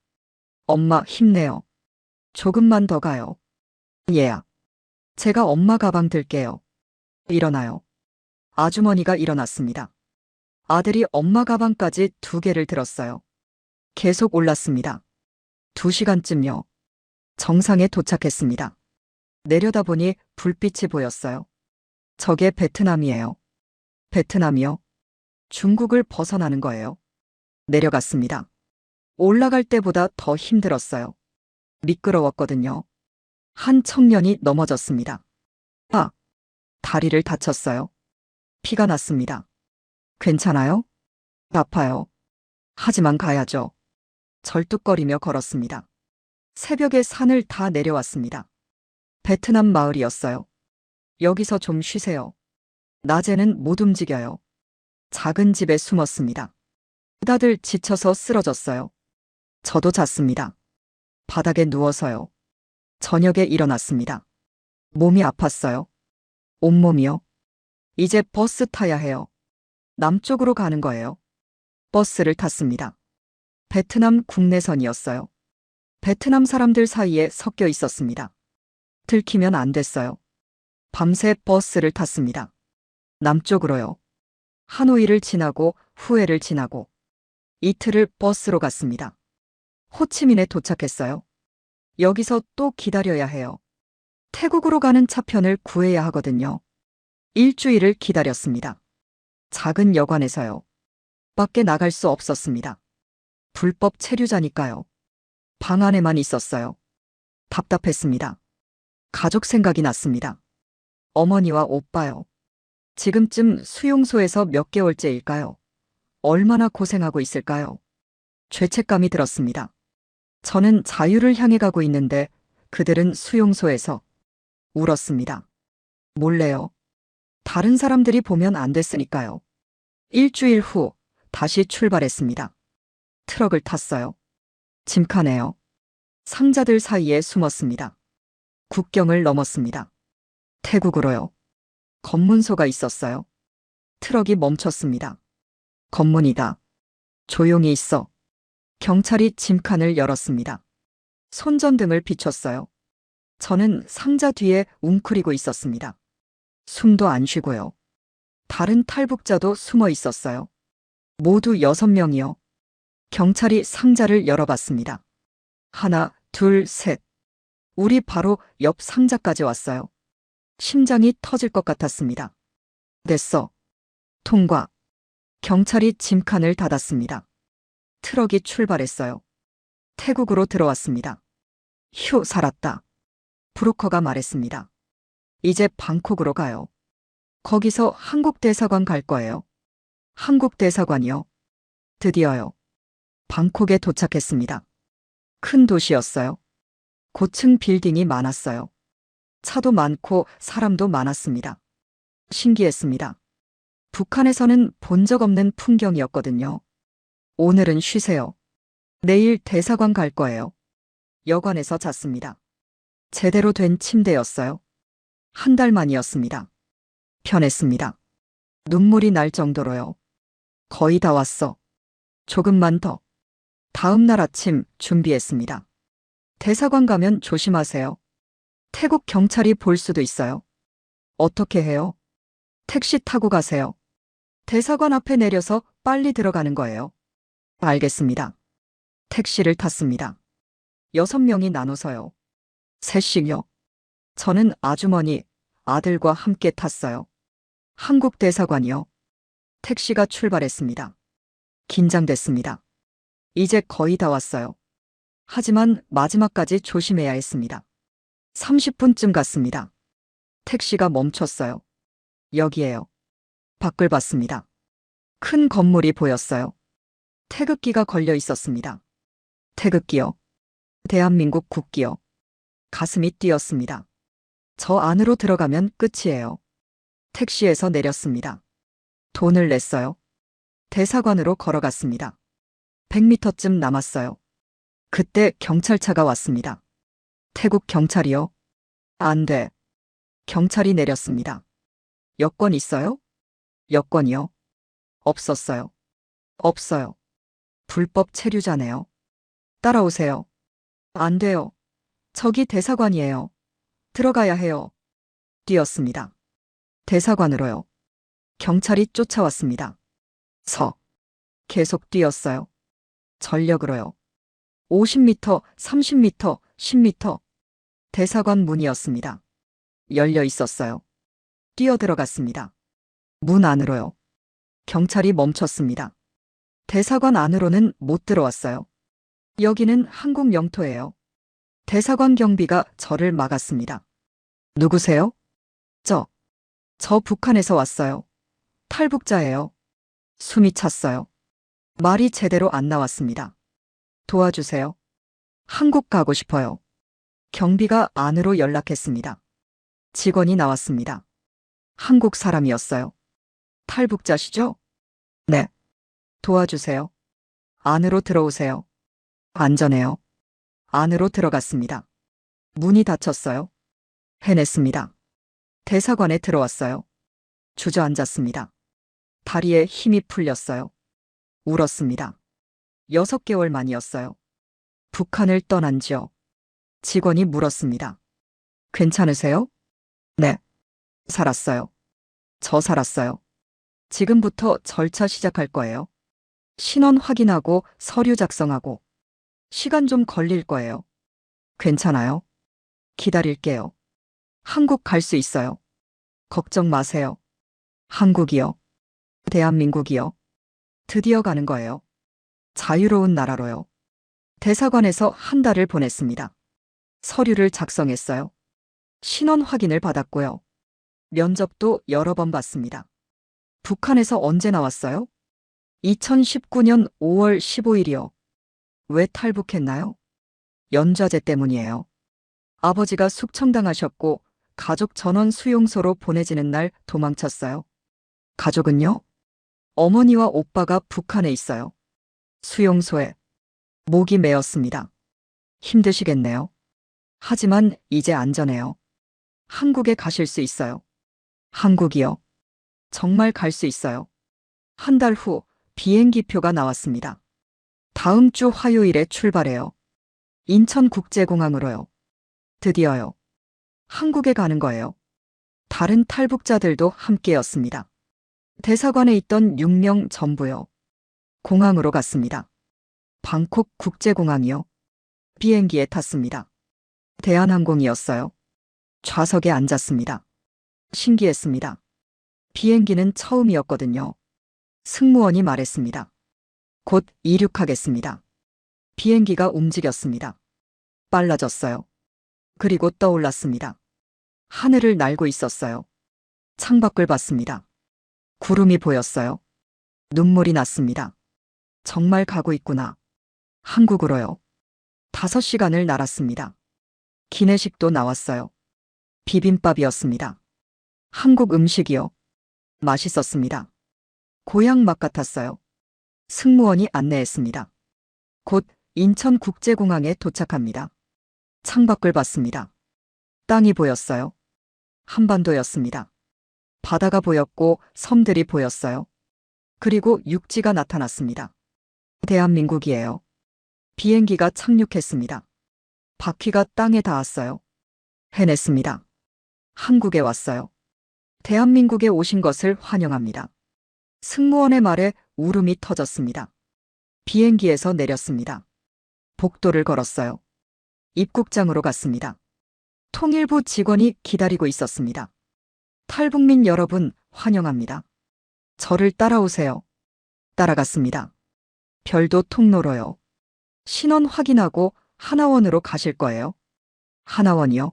엄마 힘내요. 조금만 더 가요. 얘야. 제가 엄마 가방 들게요. 일어나요. 아주머니가 일어났습니다. 아들이 엄마 가방까지 2개를 들었어요. 계속 올랐습니다. 2시간쯤요. 정상에 도착했습니다. 내려다보니 불빛이 보였어요. 저게 베트남이에요. 베트남이요? 중국을 벗어나는 거예요. 내려갔습니다. 올라갈 때보다 더 힘들었어요. 미끄러웠거든요. 한 청년이 넘어졌습니다. 아, 다리를 다쳤어요. 피가 났습니다. 괜찮아요? 아파요. 하지만 가야죠. 절뚝거리며 걸었습니다. 새벽에 산을 다 내려왔습니다. 베트남 마을이었어요. 여기서 좀 쉬세요. 낮에는 못 움직여요. 작은 집에 숨었습니다. 다들 지쳐서 쓰러졌어요. 저도 잤습니다. 바닥에 누워서요. 저녁에 일어났습니다. 몸이 아팠어요. 온몸이요. 이제 버스 타야 해요. 남쪽으로 가는 거예요. 버스를 탔습니다. 베트남 국내선이었어요. 베트남 사람들 사이에 섞여 있었습니다. 들키면 안 됐어요. 밤새 버스를 탔습니다. 남쪽으로요. 하노이를 지나고 후에를 지나고 이틀을 버스로 갔습니다. 호치민에 도착했어요. 여기서 또 기다려야 해요. 태국으로 가는 차편을 구해야 하거든요. 일주일을 기다렸습니다. 작은 여관에서요. 밖에 나갈 수 없었습니다. 불법 체류자니까요. 방 안에만 있었어요. 답답했습니다. 가족 생각이 났습니다. 어머니와 오빠요. 지금쯤 수용소에서 몇 개월째일까요? 얼마나 고생하고 있을까요? 죄책감이 들었습니다. 저는 자유를 향해 가고 있는데 그들은 수용소에서 울었습니다. 몰래요. 다른 사람들이 보면 안 됐으니까요. 일주일 후 다시 출발했습니다. 트럭을 탔어요. 짐카네요. 상자들 사이에 숨었습니다. 국경을 넘었습니다. 태국으로요. 검문소가 있었어요. 트럭이 멈췄습니다. 검문이다. 조용히 있어. 경찰이 짐칸을 열었습니다. 손전등을 비췄어요. 저는 상자 뒤에 웅크리고 있었습니다. 숨도 안 쉬고요. 다른 탈북자도 숨어 있었어요. 모두 6명이요. 경찰이 상자를 열어봤습니다. 하나, 둘, 셋. 우리 바로 옆 상자까지 왔어요. 심장이 터질 것 같았습니다. 됐어. 통과. 경찰이 짐칸을 닫았습니다. 트럭이 출발했어요. 태국으로 들어왔습니다. 휴, 살았다. 브로커가 말했습니다. 이제 방콕으로 가요. 거기서 한국 대사관 갈 거예요. 한국 대사관이요. 드디어요. 방콕에 도착했습니다. 큰 도시였어요. 고층 빌딩이 많았어요. 차도 많고 사람도 많았습니다. 신기했습니다. 북한에서는 본 적 없는 풍경이었거든요. 오늘은 쉬세요. 내일 대사관 갈 거예요. 여관에서 잤습니다. 제대로 된 침대였어요. 1달 만이었습니다. 편했습니다. 눈물이 날 정도로요. 거의 다 왔어. 조금만 더. 다음 날 아침 준비했습니다. 대사관 가면 조심하세요. 태국 경찰이 볼 수도 있어요. 어떻게 해요? 택시 타고 가세요. 대사관 앞에 내려서 빨리 들어가는 거예요. 알겠습니다. 택시를 탔습니다. 6명이 나눠서요. 셋씩요. 저는 아주머니, 아들과 함께 탔어요. 한국 대사관이요. 택시가 출발했습니다. 긴장됐습니다. 이제 거의 다 왔어요. 하지만 마지막까지 조심해야 했습니다. 30분쯤 갔습니다. 택시가 멈췄어요. 여기에요. 밖을 봤습니다. 큰 건물이 보였어요. 태극기가 걸려 있었습니다. 태극기요. 대한민국 국기요. 가슴이 뛰었습니다. 저 안으로 들어가면 끝이에요. 택시에서 내렸습니다. 돈을 냈어요. 대사관으로 걸어갔습니다. 100m쯤 남았어요. 그때 경찰차가 왔습니다. 태국 경찰이요? 안 돼. 경찰이 내렸습니다. 여권 있어요? 여권이요? 없었어요. 없어요. 불법 체류자네요. 따라오세요. 안 돼요. 저기 대사관이에요. 들어가야 해요. 뛰었습니다. 대사관으로요. 경찰이 쫓아왔습니다. 계속 뛰었어요. 전력으로요. 50m, 30m, 10m. 대사관 문이었습니다. 열려 있었어요. 뛰어들어갔습니다. 문 안으로요. 경찰이 멈췄습니다. 대사관 안으로는 못 들어왔어요. 여기는 한국 영토예요. 대사관 경비가 저를 막았습니다. 누구세요? 저 북한에서 왔어요. 탈북자예요. 숨이 찼어요. 말이 제대로 안 나왔습니다. 도와주세요. 한국 가고 싶어요. 경비가 안으로 연락했습니다. 직원이 나왔습니다. 한국 사람이었어요. 탈북자시죠? 네. 도와주세요. 안으로 들어오세요. 안전해요. 안으로 들어갔습니다. 문이 닫혔어요. 해냈습니다. 대사관에 들어왔어요. 주저앉았습니다. 다리에 힘이 풀렸어요. 울었습니다. 6개월 만이었어요. 북한을 떠난 지요. 직원이 물었습니다. 괜찮으세요? 네. 살았어요. 저 살았어요. 지금부터 절차 시작할 거예요. 신원 확인하고 서류 작성하고. 시간 좀 걸릴 거예요. 괜찮아요. 기다릴게요. 한국 갈 수 있어요. 걱정 마세요. 한국이요. 대한민국이요. 드디어 가는 거예요. 자유로운 나라로요. 대사관에서 한 달을 보냈습니다. 서류를 작성했어요. 신원 확인을 받았고요. 면접도 여러 번 봤습니다. 북한에서 언제 나왔어요? 2019년 5월 15일이요. 왜 탈북했나요? 연좌제 때문이에요. 아버지가 숙청당하셨고 가족 전원 수용소로 보내지는 날 도망쳤어요. 가족은요? 어머니와 오빠가 북한에 있어요. 수용소에. 목이 메었습니다. 힘드시겠네요. 하지만 이제 안전해요. 한국에 가실 수 있어요. 한국이요. 정말 갈 수 있어요. 한 달 후 비행기표가 나왔습니다. 다음 주 화요일에 출발해요. 인천국제공항으로요. 드디어요. 한국에 가는 거예요. 다른 탈북자들도 함께였습니다. 대사관에 있던 6명 전부요. 공항으로 갔습니다. 방콕 국제공항이요. 비행기에 탔습니다. 대한항공이었어요. 좌석에 앉았습니다. 신기했습니다. 비행기는 처음이었거든요. 승무원이 말했습니다. 곧 이륙하겠습니다. 비행기가 움직였습니다. 빨라졌어요. 그리고 떠올랐습니다. 하늘을 날고 있었어요. 창밖을 봤습니다. 구름이 보였어요. 눈물이 났습니다. 정말 가고 있구나. 한국으로요. 5시간을 날았습니다. 기내식도 나왔어요. 비빔밥이었습니다. 한국 음식이요. 맛있었습니다. 고향 맛 같았어요. 승무원이 안내했습니다. 곧 인천국제공항에 도착합니다. 창밖을 봤습니다. 땅이 보였어요. 한반도였습니다. 바다가 보였고 섬들이 보였어요. 그리고 육지가 나타났습니다. 대한민국이에요. 비행기가 착륙했습니다. 바퀴가 땅에 닿았어요. 해냈습니다. 한국에 왔어요. 대한민국에 오신 것을 환영합니다. 승무원의 말에 울음이 터졌습니다. 비행기에서 내렸습니다. 복도를 걸었어요. 입국장으로 갔습니다. 통일부 직원이 기다리고 있었습니다. 탈북민 여러분 환영합니다. 저를 따라오세요. 따라갔습니다. 별도 통로로요. 신원 확인하고 하나원으로 가실 거예요. 하나원이요?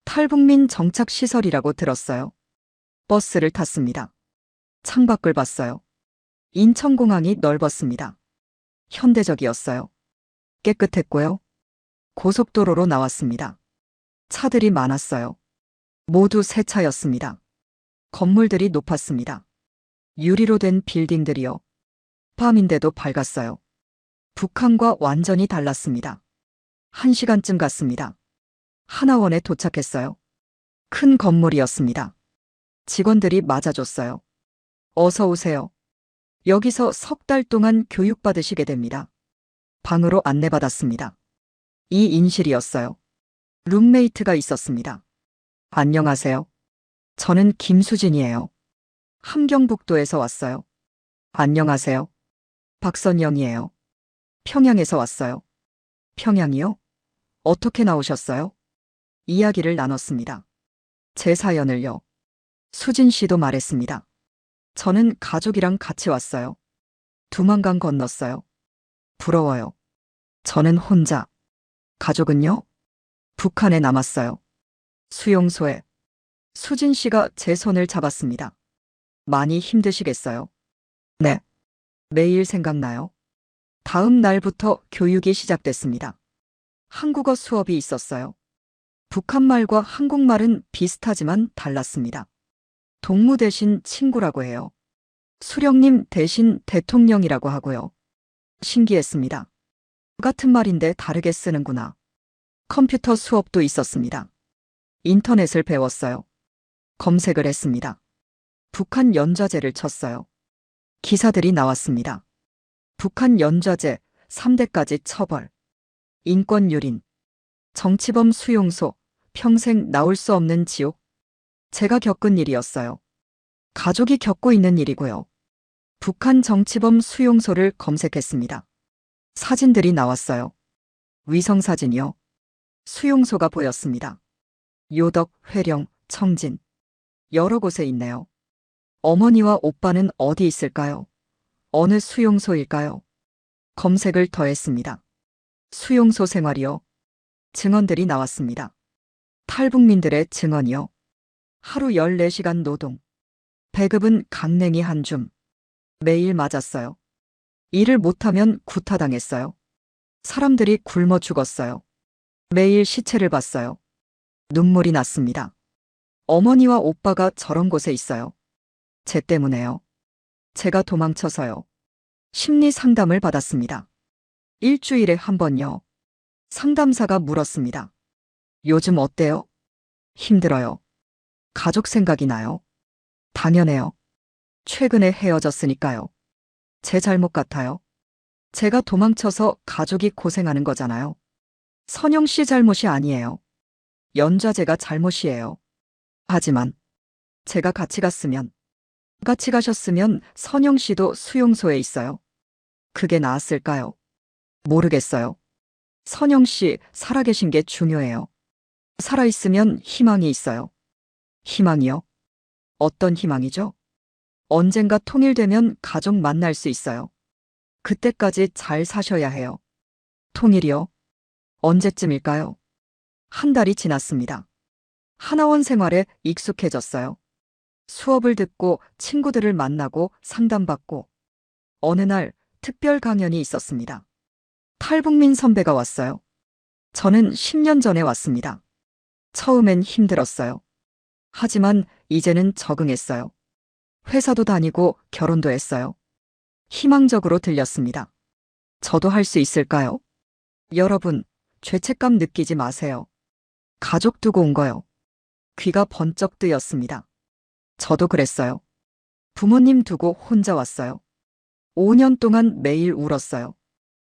탈북민 정착시설이라고 들었어요. 버스를 탔습니다. 창밖을 봤어요. 인천공항이 넓었습니다. 현대적이었어요. 깨끗했고요. 고속도로로 나왔습니다. 차들이 많았어요. 모두 새 차였습니다. 건물들이 높았습니다. 유리로 된 빌딩들이요. 밤인데도 밝았어요. 북한과 완전히 달랐습니다. 1시간쯤 갔습니다. 하나원에 도착했어요. 큰 건물이었습니다. 직원들이 맞아줬어요. 어서 오세요. 여기서 석 달 동안 교육받으시게 됩니다. 방으로 안내받았습니다. 이 인실이었어요. 룸메이트가 있었습니다. 안녕하세요. 저는 김수진이에요. 함경북도에서 왔어요. 안녕하세요. 박선영이에요. 평양에서 왔어요. 평양이요? 어떻게 나오셨어요? 이야기를 나눴습니다. 제 사연을요. 수진 씨도 말했습니다. 저는 가족이랑 같이 왔어요. 두만강 건넜어요. 부러워요. 저는 혼자. 가족은요? 북한에 남았어요. 수용소에. 수진 씨가 제 손을 잡았습니다. 많이 힘드시겠어요? 네. 매일 생각나요. 다음 날부터 교육이 시작됐습니다. 한국어 수업이 있었어요. 북한말과 한국말은 비슷하지만 달랐습니다. 동무 대신 친구라고 해요. 수령님 대신 대통령이라고 하고요. 신기했습니다. 같은 말인데 다르게 쓰는구나. 컴퓨터 수업도 있었습니다. 인터넷을 배웠어요. 검색을 했습니다. 북한 연좌제를 쳤어요. 기사들이 나왔습니다. 북한 연좌제 3대까지 처벌. 인권 유린. 정치범 수용소. 평생 나올 수 없는 지옥. 제가 겪은 일이었어요. 가족이 겪고 있는 일이고요. 북한 정치범 수용소를 검색했습니다. 사진들이 나왔어요. 위성사진이요. 수용소가 보였습니다. 요덕, 회령, 청진. 여러 곳에 있네요. 어머니와 오빠는 어디 있을까요? 어느 수용소일까요? 검색을 더했습니다. 수용소 생활이요. 증언들이 나왔습니다. 탈북민들의 증언이요. 하루 14시간 노동. 배급은 강냉이 한 줌. 매일 맞았어요. 일을 못하면 구타당했어요. 사람들이 굶어 죽었어요. 매일 시체를 봤어요. 눈물이 났습니다. 어머니와 오빠가 저런 곳에 있어요. 쟤 때문에요. 제가 도망쳐서요. 심리 상담을 받았습니다. 일주일에 한 번요. 상담사가 물었습니다. 요즘 어때요? 힘들어요. 가족 생각이 나요. 당연해요. 최근에 헤어졌으니까요. 제 잘못 같아요. 제가 도망쳐서 가족이 고생하는 거잖아요. 선영 씨 잘못이 아니에요. 연좌제가 잘못이에요. 하지만 제가 같이 가셨으면 선영 씨도 수용소에 있어요. 그게 나았을까요? 모르겠어요. 선영 씨 살아계신 게 중요해요. 살아있으면 희망이 있어요. 희망이요? 어떤 희망이죠? 언젠가 통일되면 가족 만날 수 있어요. 그때까지 잘 사셔야 해요. 통일이요? 언제쯤일까요? 한 달이 지났습니다. 하나원 생활에 익숙해졌어요. 수업을 듣고 친구들을 만나고 상담받고 어느 날 특별 강연이 있었습니다. 탈북민 선배가 왔어요. 저는 10년 전에 왔습니다. 처음엔 힘들었어요. 하지만 이제는 적응했어요. 회사도 다니고 결혼도 했어요. 희망적으로 들렸습니다. 저도 할 수 있을까요? 여러분, 죄책감 느끼지 마세요. 가족 두고 온 거요. 귀가 번쩍 뜨였습니다. 저도 그랬어요. 부모님 두고 혼자 왔어요. 5년 동안 매일 울었어요.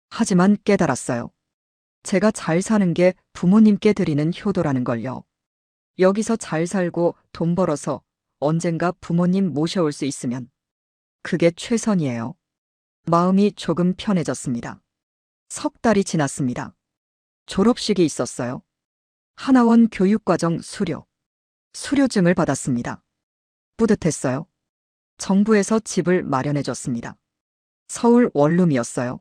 하지만 깨달았어요. 제가 잘 사는 게 부모님께 드리는 효도라는 걸요. 여기서 잘 살고 돈 벌어서 언젠가 부모님 모셔올 수 있으면 그게 최선이에요. 마음이 조금 편해졌습니다. 석 달이 지났습니다. 졸업식이 있었어요. 하나원 교육과정 수료증을 받았습니다. 뿌듯했어요. 정부에서 집을 마련해줬습니다. 서울 원룸이었어요.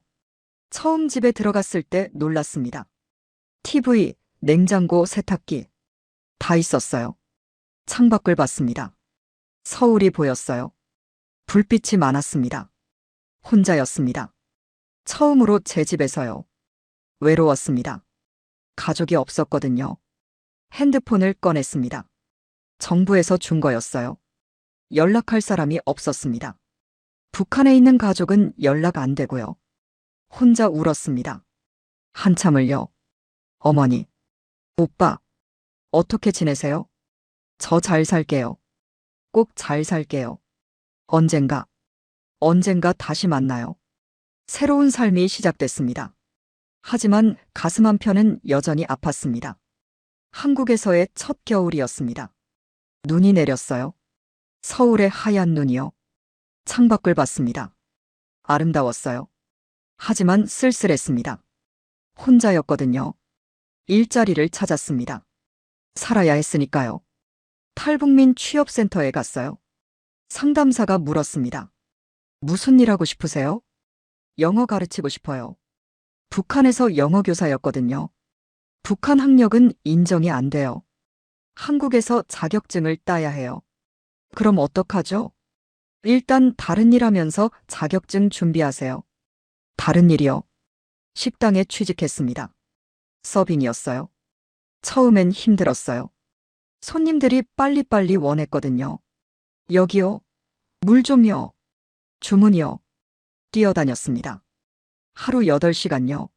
처음 집에 들어갔을 때 놀랐습니다. TV, 냉장고, 세탁기 다 있었어요. 창밖을 봤습니다. 서울이 보였어요. 불빛이 많았습니다. 혼자였습니다. 처음으로 제 집에서요. 외로웠습니다. 가족이 없었거든요. 핸드폰을 꺼냈습니다. 정부에서 준 거였어요. 연락할 사람이 없었습니다. 북한에 있는 가족은 연락 안 되고요. 혼자 울었습니다. 한참을요. 어머니, 오빠, 어떻게 지내세요? 저 잘 살게요. 꼭 잘 살게요. 언젠가 다시 만나요. 새로운 삶이 시작됐습니다. 하지만 가슴 한편은 여전히 아팠습니다. 한국에서의 첫 겨울이었습니다. 눈이 내렸어요. 서울의 하얀 눈이요. 창밖을 봤습니다. 아름다웠어요. 하지만 쓸쓸했습니다. 혼자였거든요. 일자리를 찾았습니다. 살아야 했으니까요. 탈북민 취업센터에 갔어요. 상담사가 물었습니다. 무슨 일 하고 싶으세요? 영어 가르치고 싶어요. 북한에서 영어 교사였거든요. 북한 학력은 인정이 안 돼요. 한국에서 자격증을 따야 해요. 그럼 어떡하죠? 일단 다른 일 하면서 자격증 준비하세요. 다른 일이요. 식당에 취직했습니다. 서빙이었어요. 처음엔 힘들었어요. 손님들이 빨리빨리 원했거든요. 여기요. 물 좀요. 주문이요. 뛰어다녔습니다. 하루 8시간요.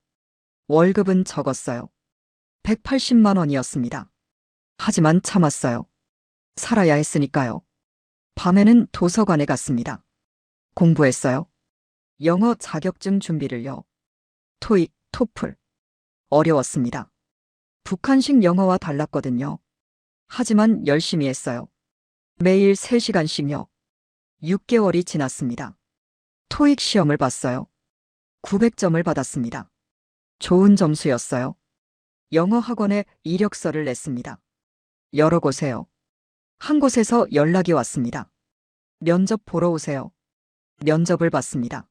월급은 적었어요. 180만 원이었습니다. 하지만 참았어요. 살아야 했으니까요. 밤에는 도서관에 갔습니다. 공부했어요. 영어 자격증 준비를요. 토익, 토플. 어려웠습니다. 북한식 영어와 달랐거든요. 하지만 열심히 했어요. 매일 3시간씩요. 6개월이 지났습니다. 토익 시험을 봤어요. 900점을 받았습니다. 좋은 점수였어요. 영어 학원에 이력서를 냈습니다. 여러 곳에요. 한 곳에서 연락이 왔습니다. 면접 보러 오세요. 면접을 봤습니다.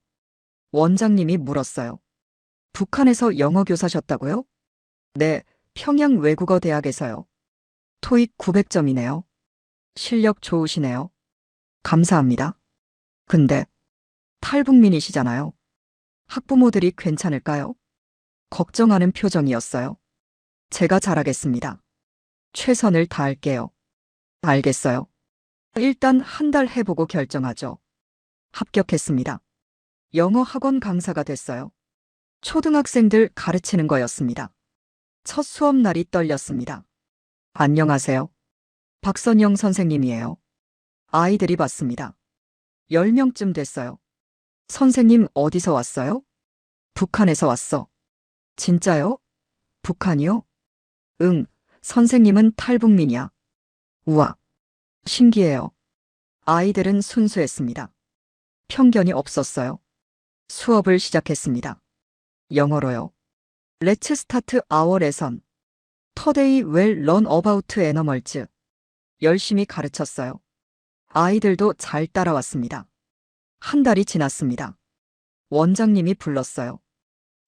원장님이 물었어요. 북한에서 영어 교사셨다고요? 네, 평양 외국어 대학에서요. 토익 900점이네요. 실력 좋으시네요. 감사합니다. 근데 탈북민이시잖아요. 학부모들이 괜찮을까요? 걱정하는 표정이었어요. 제가 잘하겠습니다. 최선을 다할게요. 알겠어요. 일단 한 달 해보고 결정하죠. 합격했습니다. 영어 학원 강사가 됐어요. 초등학생들 가르치는 거였습니다. 첫 수업 날이 떨렸습니다. 안녕하세요. 박선영 선생님이에요. 아이들이 봤습니다. 10명쯤 됐어요. 선생님 어디서 왔어요? 북한에서 왔어. 진짜요? 북한이요? 응, 선생님은 탈북민이야. 우와, 신기해요. 아이들은 순수했습니다. 편견이 없었어요. 수업을 시작했습니다. 영어로요. Let's start our lesson. Today we'll learn about animals. 열심히 가르쳤어요. 아이들도 잘 따라왔습니다. 한 달이 지났습니다. 원장님이 불렀어요.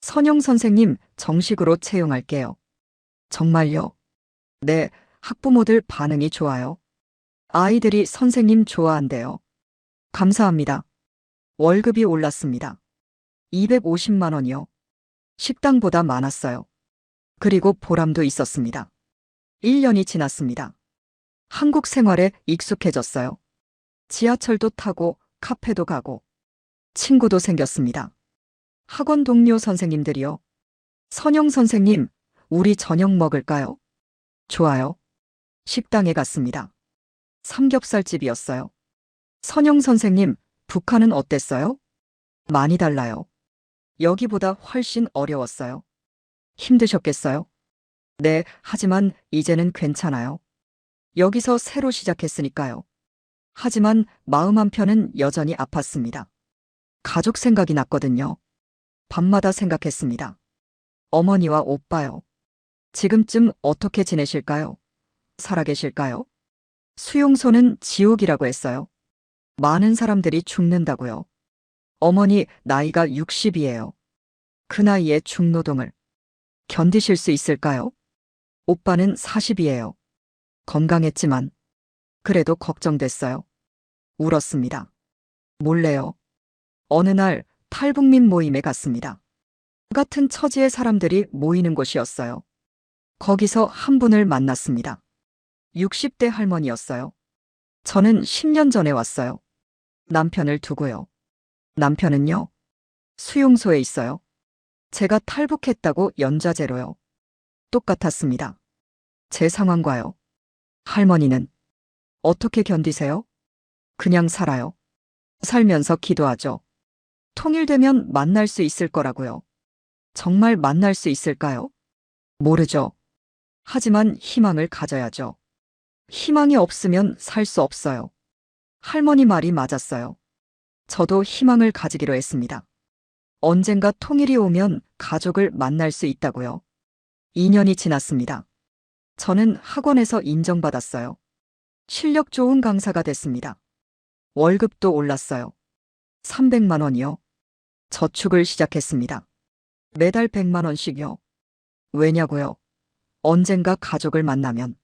선영 선생님, 정식으로 채용할게요. 정말요? 네, 학부모들 반응이 좋아요. 아이들이 선생님 좋아한대요. 감사합니다. 월급이 올랐습니다. 250만 원이요. 식당보다 많았어요. 그리고 보람도 있었습니다. 1년이 지났습니다. 한국 생활에 익숙해졌어요. 지하철도 타고 카페도 가고 친구도 생겼습니다. 학원 동료 선생님들이요. 선영 선생님, 우리 저녁 먹을까요? 좋아요. 식당에 갔습니다. 삼겹살집이었어요. 선영 선생님, 북한은 어땠어요? 많이 달라요. 여기보다 훨씬 어려웠어요. 힘드셨겠어요? 네, 하지만 이제는 괜찮아요. 여기서 새로 시작했으니까요. 하지만 마음 한편은 여전히 아팠습니다. 가족 생각이 났거든요. 밤마다 생각했습니다. 어머니와 오빠요. 지금쯤 어떻게 지내실까요? 살아계실까요? 수용소는 지옥이라고 했어요. 많은 사람들이 죽는다고요. 어머니 나이가 60이에요. 그 나이에 중노동을 견디실 수 있을까요? 오빠는 40이에요. 건강했지만 그래도 걱정됐어요. 울었습니다. 몰래요. 어느 날 탈북민 모임에 갔습니다. 같은 처지의 사람들이 모이는 곳이었어요. 거기서 한 분을 만났습니다. 60대 할머니였어요. 저는 10년 전에 왔어요. 남편을 두고요. 남편은요? 수용소에 있어요. 제가 탈북했다고 연좌제로요. 똑같았습니다. 제 상황과요. 할머니는 어떻게 견디세요? 그냥 살아요. 살면서 기도하죠. 통일되면 만날 수 있을 거라고요. 정말 만날 수 있을까요? 모르죠. 하지만 희망을 가져야죠. 희망이 없으면 살 수 없어요. 할머니 말이 맞았어요. 저도 희망을 가지기로 했습니다. 언젠가 통일이 오면 가족을 만날 수 있다고요. 2년이 지났습니다. 저는 학원에서 인정받았어요. 실력 좋은 강사가 됐습니다. 월급도 올랐어요. 300만 원이요. 저축을 시작했습니다. 매달 100만 원씩요. 왜냐고요? 언젠가 가족을 만나면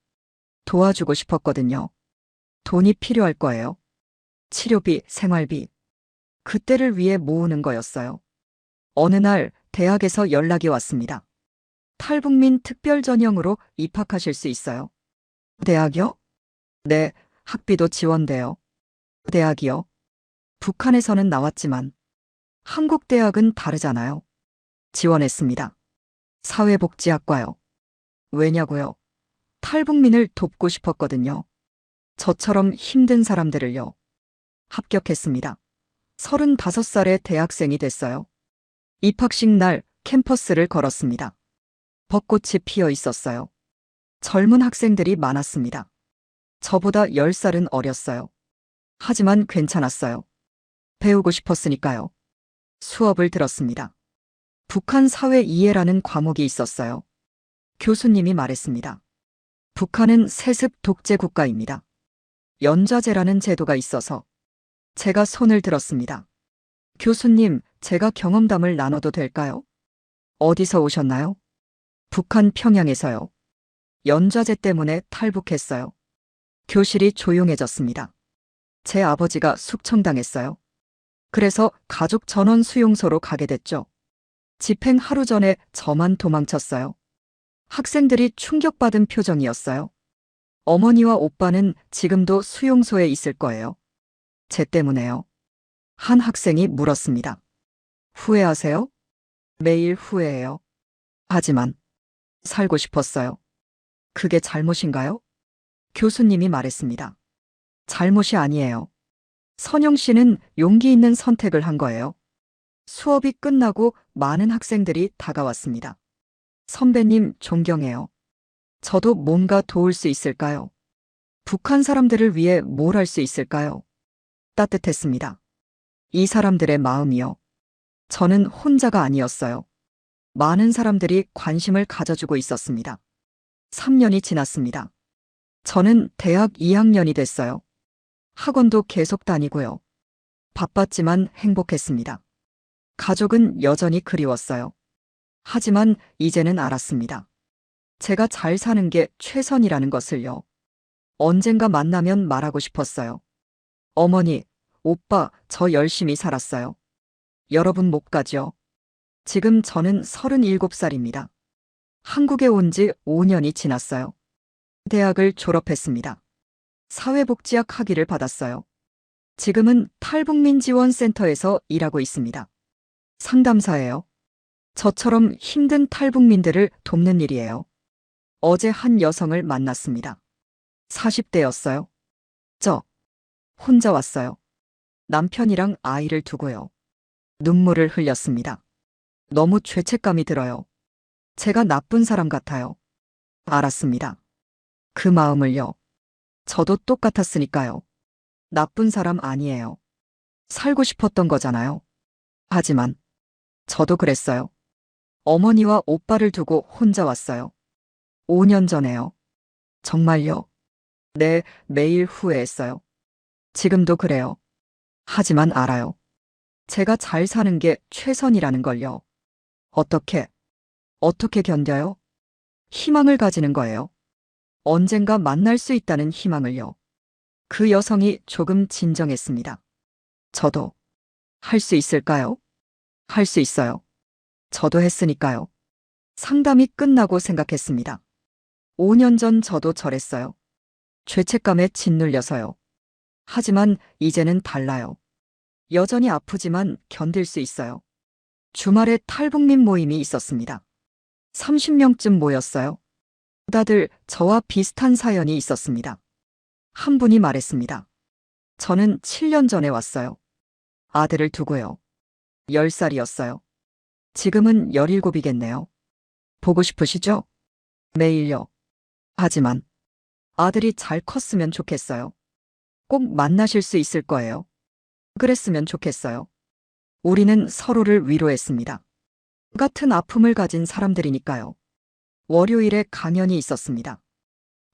도와주고 싶었거든요. 돈이 필요할 거예요. 치료비, 생활비. 그때를 위해 모으는 거였어요. 어느 날 대학에서 연락이 왔습니다. 탈북민 특별 전형으로 입학하실 수 있어요. 대학이요? 네, 학비도 지원돼요. 대학이요? 북한에서는 나왔지만 한국 대학은 다르잖아요. 지원했습니다. 사회복지학과요. 왜냐고요? 탈북민을 돕고 싶었거든요. 저처럼 힘든 사람들을요. 합격했습니다. 35살의 대학생이 됐어요. 입학식 날 캠퍼스를 걸었습니다. 벚꽃이 피어 있었어요. 젊은 학생들이 많았습니다. 저보다 10살은 어렸어요. 하지만 괜찮았어요. 배우고 싶었으니까요. 수업을 들었습니다. 북한 사회 이해라는 과목이 있었어요. 교수님이 말했습니다. 북한은 세습 독재 국가입니다. 연좌제라는 제도가 있어서 제가 손을 들었습니다. 교수님, 제가 경험담을 나눠도 될까요? 어디서 오셨나요? 북한 평양에서요. 연좌제 때문에 탈북했어요. 교실이 조용해졌습니다. 제 아버지가 숙청당했어요. 그래서 가족 전원 수용소로 가게 됐죠. 집행 하루 전에 저만 도망쳤어요. 학생들이 충격받은 표정이었어요. 어머니와 오빠는 지금도 수용소에 있을 거예요. 제 때문에요. 한 학생이 물었습니다. 후회하세요? 매일 후회해요. 하지만 살고 싶었어요. 그게 잘못인가요? 교수님이 말했습니다. 잘못이 아니에요. 선영 씨는 용기 있는 선택을 한 거예요. 수업이 끝나고 많은 학생들이 다가왔습니다. 선배님, 존경해요. 저도 뭔가 도울 수 있을까요? 북한 사람들을 위해 뭘 할 수 있을까요? 따뜻했습니다. 이 사람들의 마음이요. 저는 혼자가 아니었어요. 많은 사람들이 관심을 가져주고 있었습니다. 3년이 지났습니다. 저는 대학 2학년이 됐어요. 학원도 계속 다니고요. 바빴지만 행복했습니다. 가족은 여전히 그리웠어요. 하지만 이제는 알았습니다. 제가 잘 사는 게 최선이라는 것을요. 언젠가 만나면 말하고 싶었어요. 어머니, 오빠, 저 열심히 살았어요. 여러분 못 가죠? 지금 저는 37살입니다. 한국에 온 지 5년이 지났어요. 대학을 졸업했습니다. 사회복지학 학위를 받았어요. 지금은 탈북민 지원센터에서 일하고 있습니다. 상담사예요. 저처럼 힘든 탈북민들을 돕는 일이에요. 어제 한 여성을 만났습니다. 40대였어요. 저 혼자 왔어요. 남편이랑 아이를 두고요. 눈물을 흘렸습니다. 너무 죄책감이 들어요. 제가 나쁜 사람 같아요. 알았습니다. 그 마음을요. 저도 똑같았으니까요. 나쁜 사람 아니에요. 살고 싶었던 거잖아요. 하지만 저도 그랬어요. 어머니와 오빠를 두고 혼자 왔어요. 5년 전에요. 정말요? 네, 매일 후회했어요. 지금도 그래요. 하지만 알아요. 제가 잘 사는 게 최선이라는 걸요. 어떻게 견뎌요? 희망을 가지는 거예요. 언젠가 만날 수 있다는 희망을요. 그 여성이 조금 진정했습니다. 저도 할 수 있을까요? 할 수 있어요. 저도 했으니까요. 상담이 끝나고 생각했습니다. 5년 전 저도 저랬어요. 죄책감에 짓눌려서요. 하지만 이제는 달라요. 여전히 아프지만 견딜 수 있어요. 주말에 탈북민 모임이 있었습니다. 30명쯤 모였어요. 다들 저와 비슷한 사연이 있었습니다. 한 분이 말했습니다. 저는 7년 전에 왔어요. 아들을 두고요. 10살이었어요. 지금은 17이겠네요. 보고 싶으시죠? 매일요. 하지만 아들이 잘 컸으면 좋겠어요. 꼭 만나실 수 있을 거예요. 그랬으면 좋겠어요. 우리는 서로를 위로했습니다. 같은 아픔을 가진 사람들이니까요. 월요일에 강연이 있었습니다.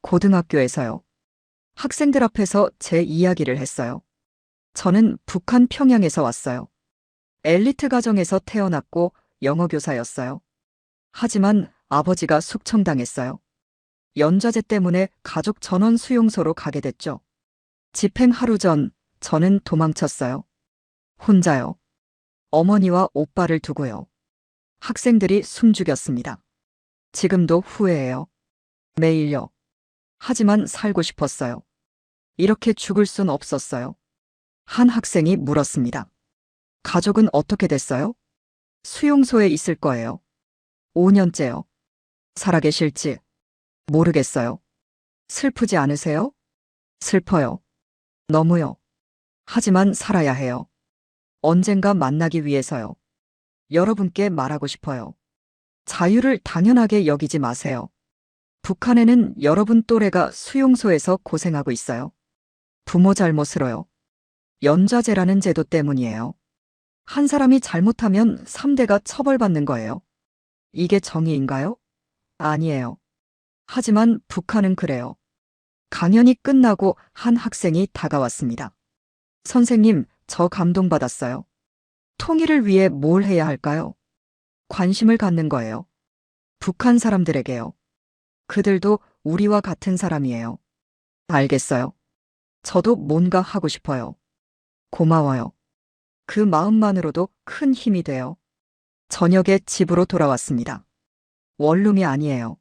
고등학교에서요. 학생들 앞에서 제 이야기를 했어요. 저는 북한 평양에서 왔어요. 엘리트 가정에서 태어났고 영어교사였어요. 하지만 아버지가 숙청당했어요. 연좌제 때문에 가족 전원 수용소로 가게 됐죠. 집행 하루 전 저는 도망쳤어요. 혼자요. 어머니와 오빠를 두고요. 학생들이 숨죽였습니다. 지금도 후회해요. 매일요. 하지만 살고 싶었어요. 이렇게 죽을 순 없었어요. 한 학생이 물었습니다. 가족은 어떻게 됐어요? 수용소에 있을 거예요. 5년째요. 살아계실지 모르겠어요. 슬프지 않으세요? 슬퍼요. 너무요. 하지만 살아야 해요. 언젠가 만나기 위해서요. 여러분께 말하고 싶어요. 자유를 당연하게 여기지 마세요. 북한에는 여러분 또래가 수용소에서 고생하고 있어요. 부모 잘못으로요. 연좌제라는 제도 때문이에요. 한 사람이 잘못하면 3대가 처벌받는 거예요. 이게 정의인가요? 아니에요. 하지만 북한은 그래요. 강연이 끝나고 한 학생이 다가왔습니다. 선생님, 저 감동받았어요. 통일을 위해 뭘 해야 할까요? 관심을 갖는 거예요. 북한 사람들에게요. 그들도 우리와 같은 사람이에요. 알겠어요. 저도 뭔가 하고 싶어요. 고마워요. 그 마음만으로도 큰 힘이 돼요. 저녁에 집으로 돌아왔습니다. 원룸이 아니에요.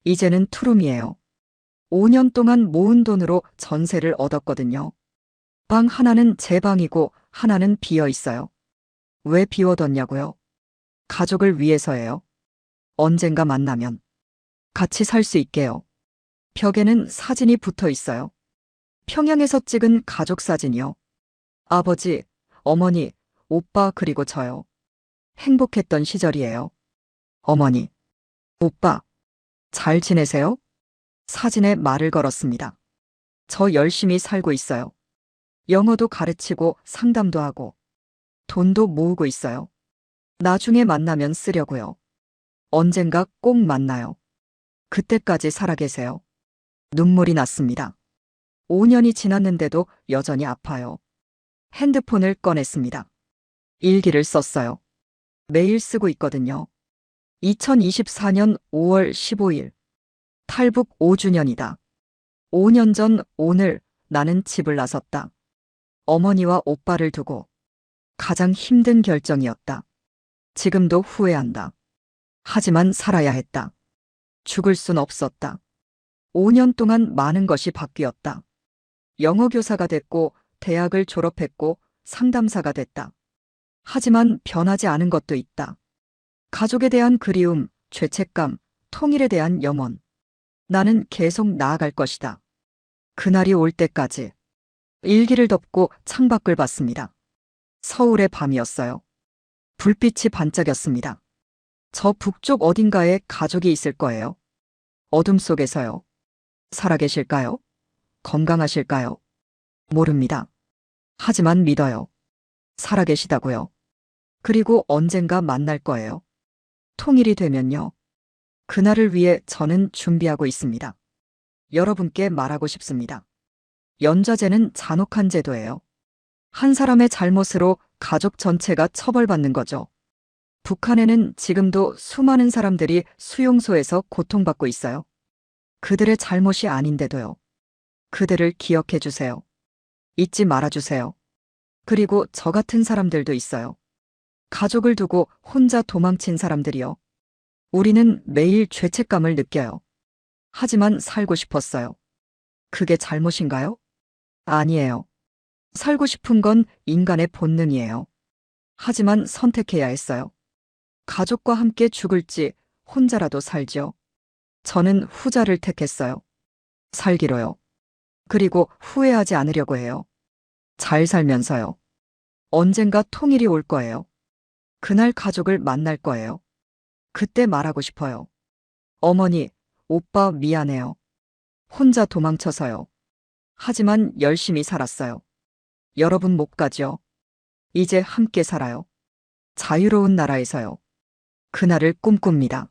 이제는 투룸이에요. 5년 동안 모은 돈으로 전세를 얻었거든요. 방 하나는 제 방이고 하나는 비어 있어요. 왜 비워뒀냐고요? 가족을 위해서예요. 언젠가 만나면 같이 살 수 있게요. 벽에는 사진이 붙어 있어요. 평양에서 찍은 가족 사진이요. 아버지, 어머니, 오빠 그리고 저요. 행복했던 시절이에요. 어머니, 오빠, 잘 지내세요? 사진에 말을 걸었습니다. 저 열심히 살고 있어요. 영어도 가르치고 상담도 하고 돈도 모으고 있어요. 나중에 만나면 쓰려고요. 언젠가 꼭 만나요. 그때까지 살아계세요. 눈물이 났습니다. 5년이 지났는데도 여전히 아파요. 핸드폰을 꺼냈습니다. 일기를 썼어요. 매일 쓰고 있거든요. 2024년 5월 15일. 탈북 5주년이다. 5년 전 오늘 나는 집을 나섰다. 어머니와 오빠를 두고 가장 힘든 결정이었다. 지금도 후회한다. 하지만 살아야 했다. 죽을 순 없었다. 5년 동안 많은 것이 바뀌었다. 영어교사가 됐고 대학을 졸업했고 상담사가 됐다. 하지만 변하지 않은 것도 있다. 가족에 대한 그리움, 죄책감, 통일에 대한 염원. 나는 계속 나아갈 것이다. 그날이 올 때까지. 일기를 덮고 창밖을 봤습니다. 서울의 밤이었어요. 불빛이 반짝였습니다. 저 북쪽 어딘가에 가족이 있을 거예요. 어둠 속에서요. 살아계실까요? 건강하실까요? 모릅니다. 하지만 믿어요. 살아계시다고요. 그리고 언젠가 만날 거예요. 통일이 되면요. 그날을 위해 저는 준비하고 있습니다. 여러분께 말하고 싶습니다. 연좌제는 잔혹한 제도예요. 한 사람의 잘못으로 가족 전체가 처벌받는 거죠. 북한에는 지금도 수많은 사람들이 수용소에서 고통받고 있어요. 그들의 잘못이 아닌데도요. 그들을 기억해 주세요. 잊지 말아 주세요. 그리고 저 같은 사람들도 있어요. 가족을 두고 혼자 도망친 사람들이요. 우리는 매일 죄책감을 느껴요. 하지만 살고 싶었어요. 그게 잘못인가요? 아니에요. 살고 싶은 건 인간의 본능이에요. 하지만 선택해야 했어요. 가족과 함께 죽을지 혼자라도 살죠. 저는 후자를 택했어요. 살기로요. 그리고 후회하지 않으려고 해요. 잘 살면서요. 언젠가 통일이 올 거예요. 그날 가족을 만날 거예요. 그때 말하고 싶어요. 어머니, 오빠 미안해요. 혼자 도망쳐서요. 하지만 열심히 살았어요. 여러분 못 가죠. 이제 함께 살아요. 자유로운 나라에서요. 그날을 꿈꿉니다.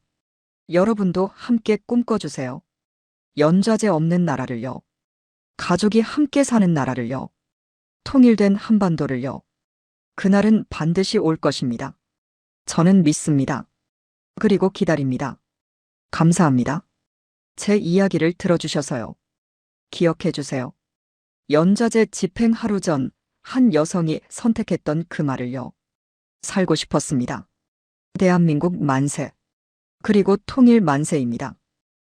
여러분도 함께 꿈꿔주세요. 연좌제 없는 나라를요. 가족이 함께 사는 나라를요. 통일된 한반도를요. 그날은 반드시 올 것입니다. 저는 믿습니다. 그리고 기다립니다. 감사합니다. 제 이야기를 들어주셔서요. 기억해 주세요. 연좌제 집행 하루 전 한 여성이 선택했던 그 말을요. 살고 싶었습니다. 대한민국 만세. 그리고 통일 만세입니다.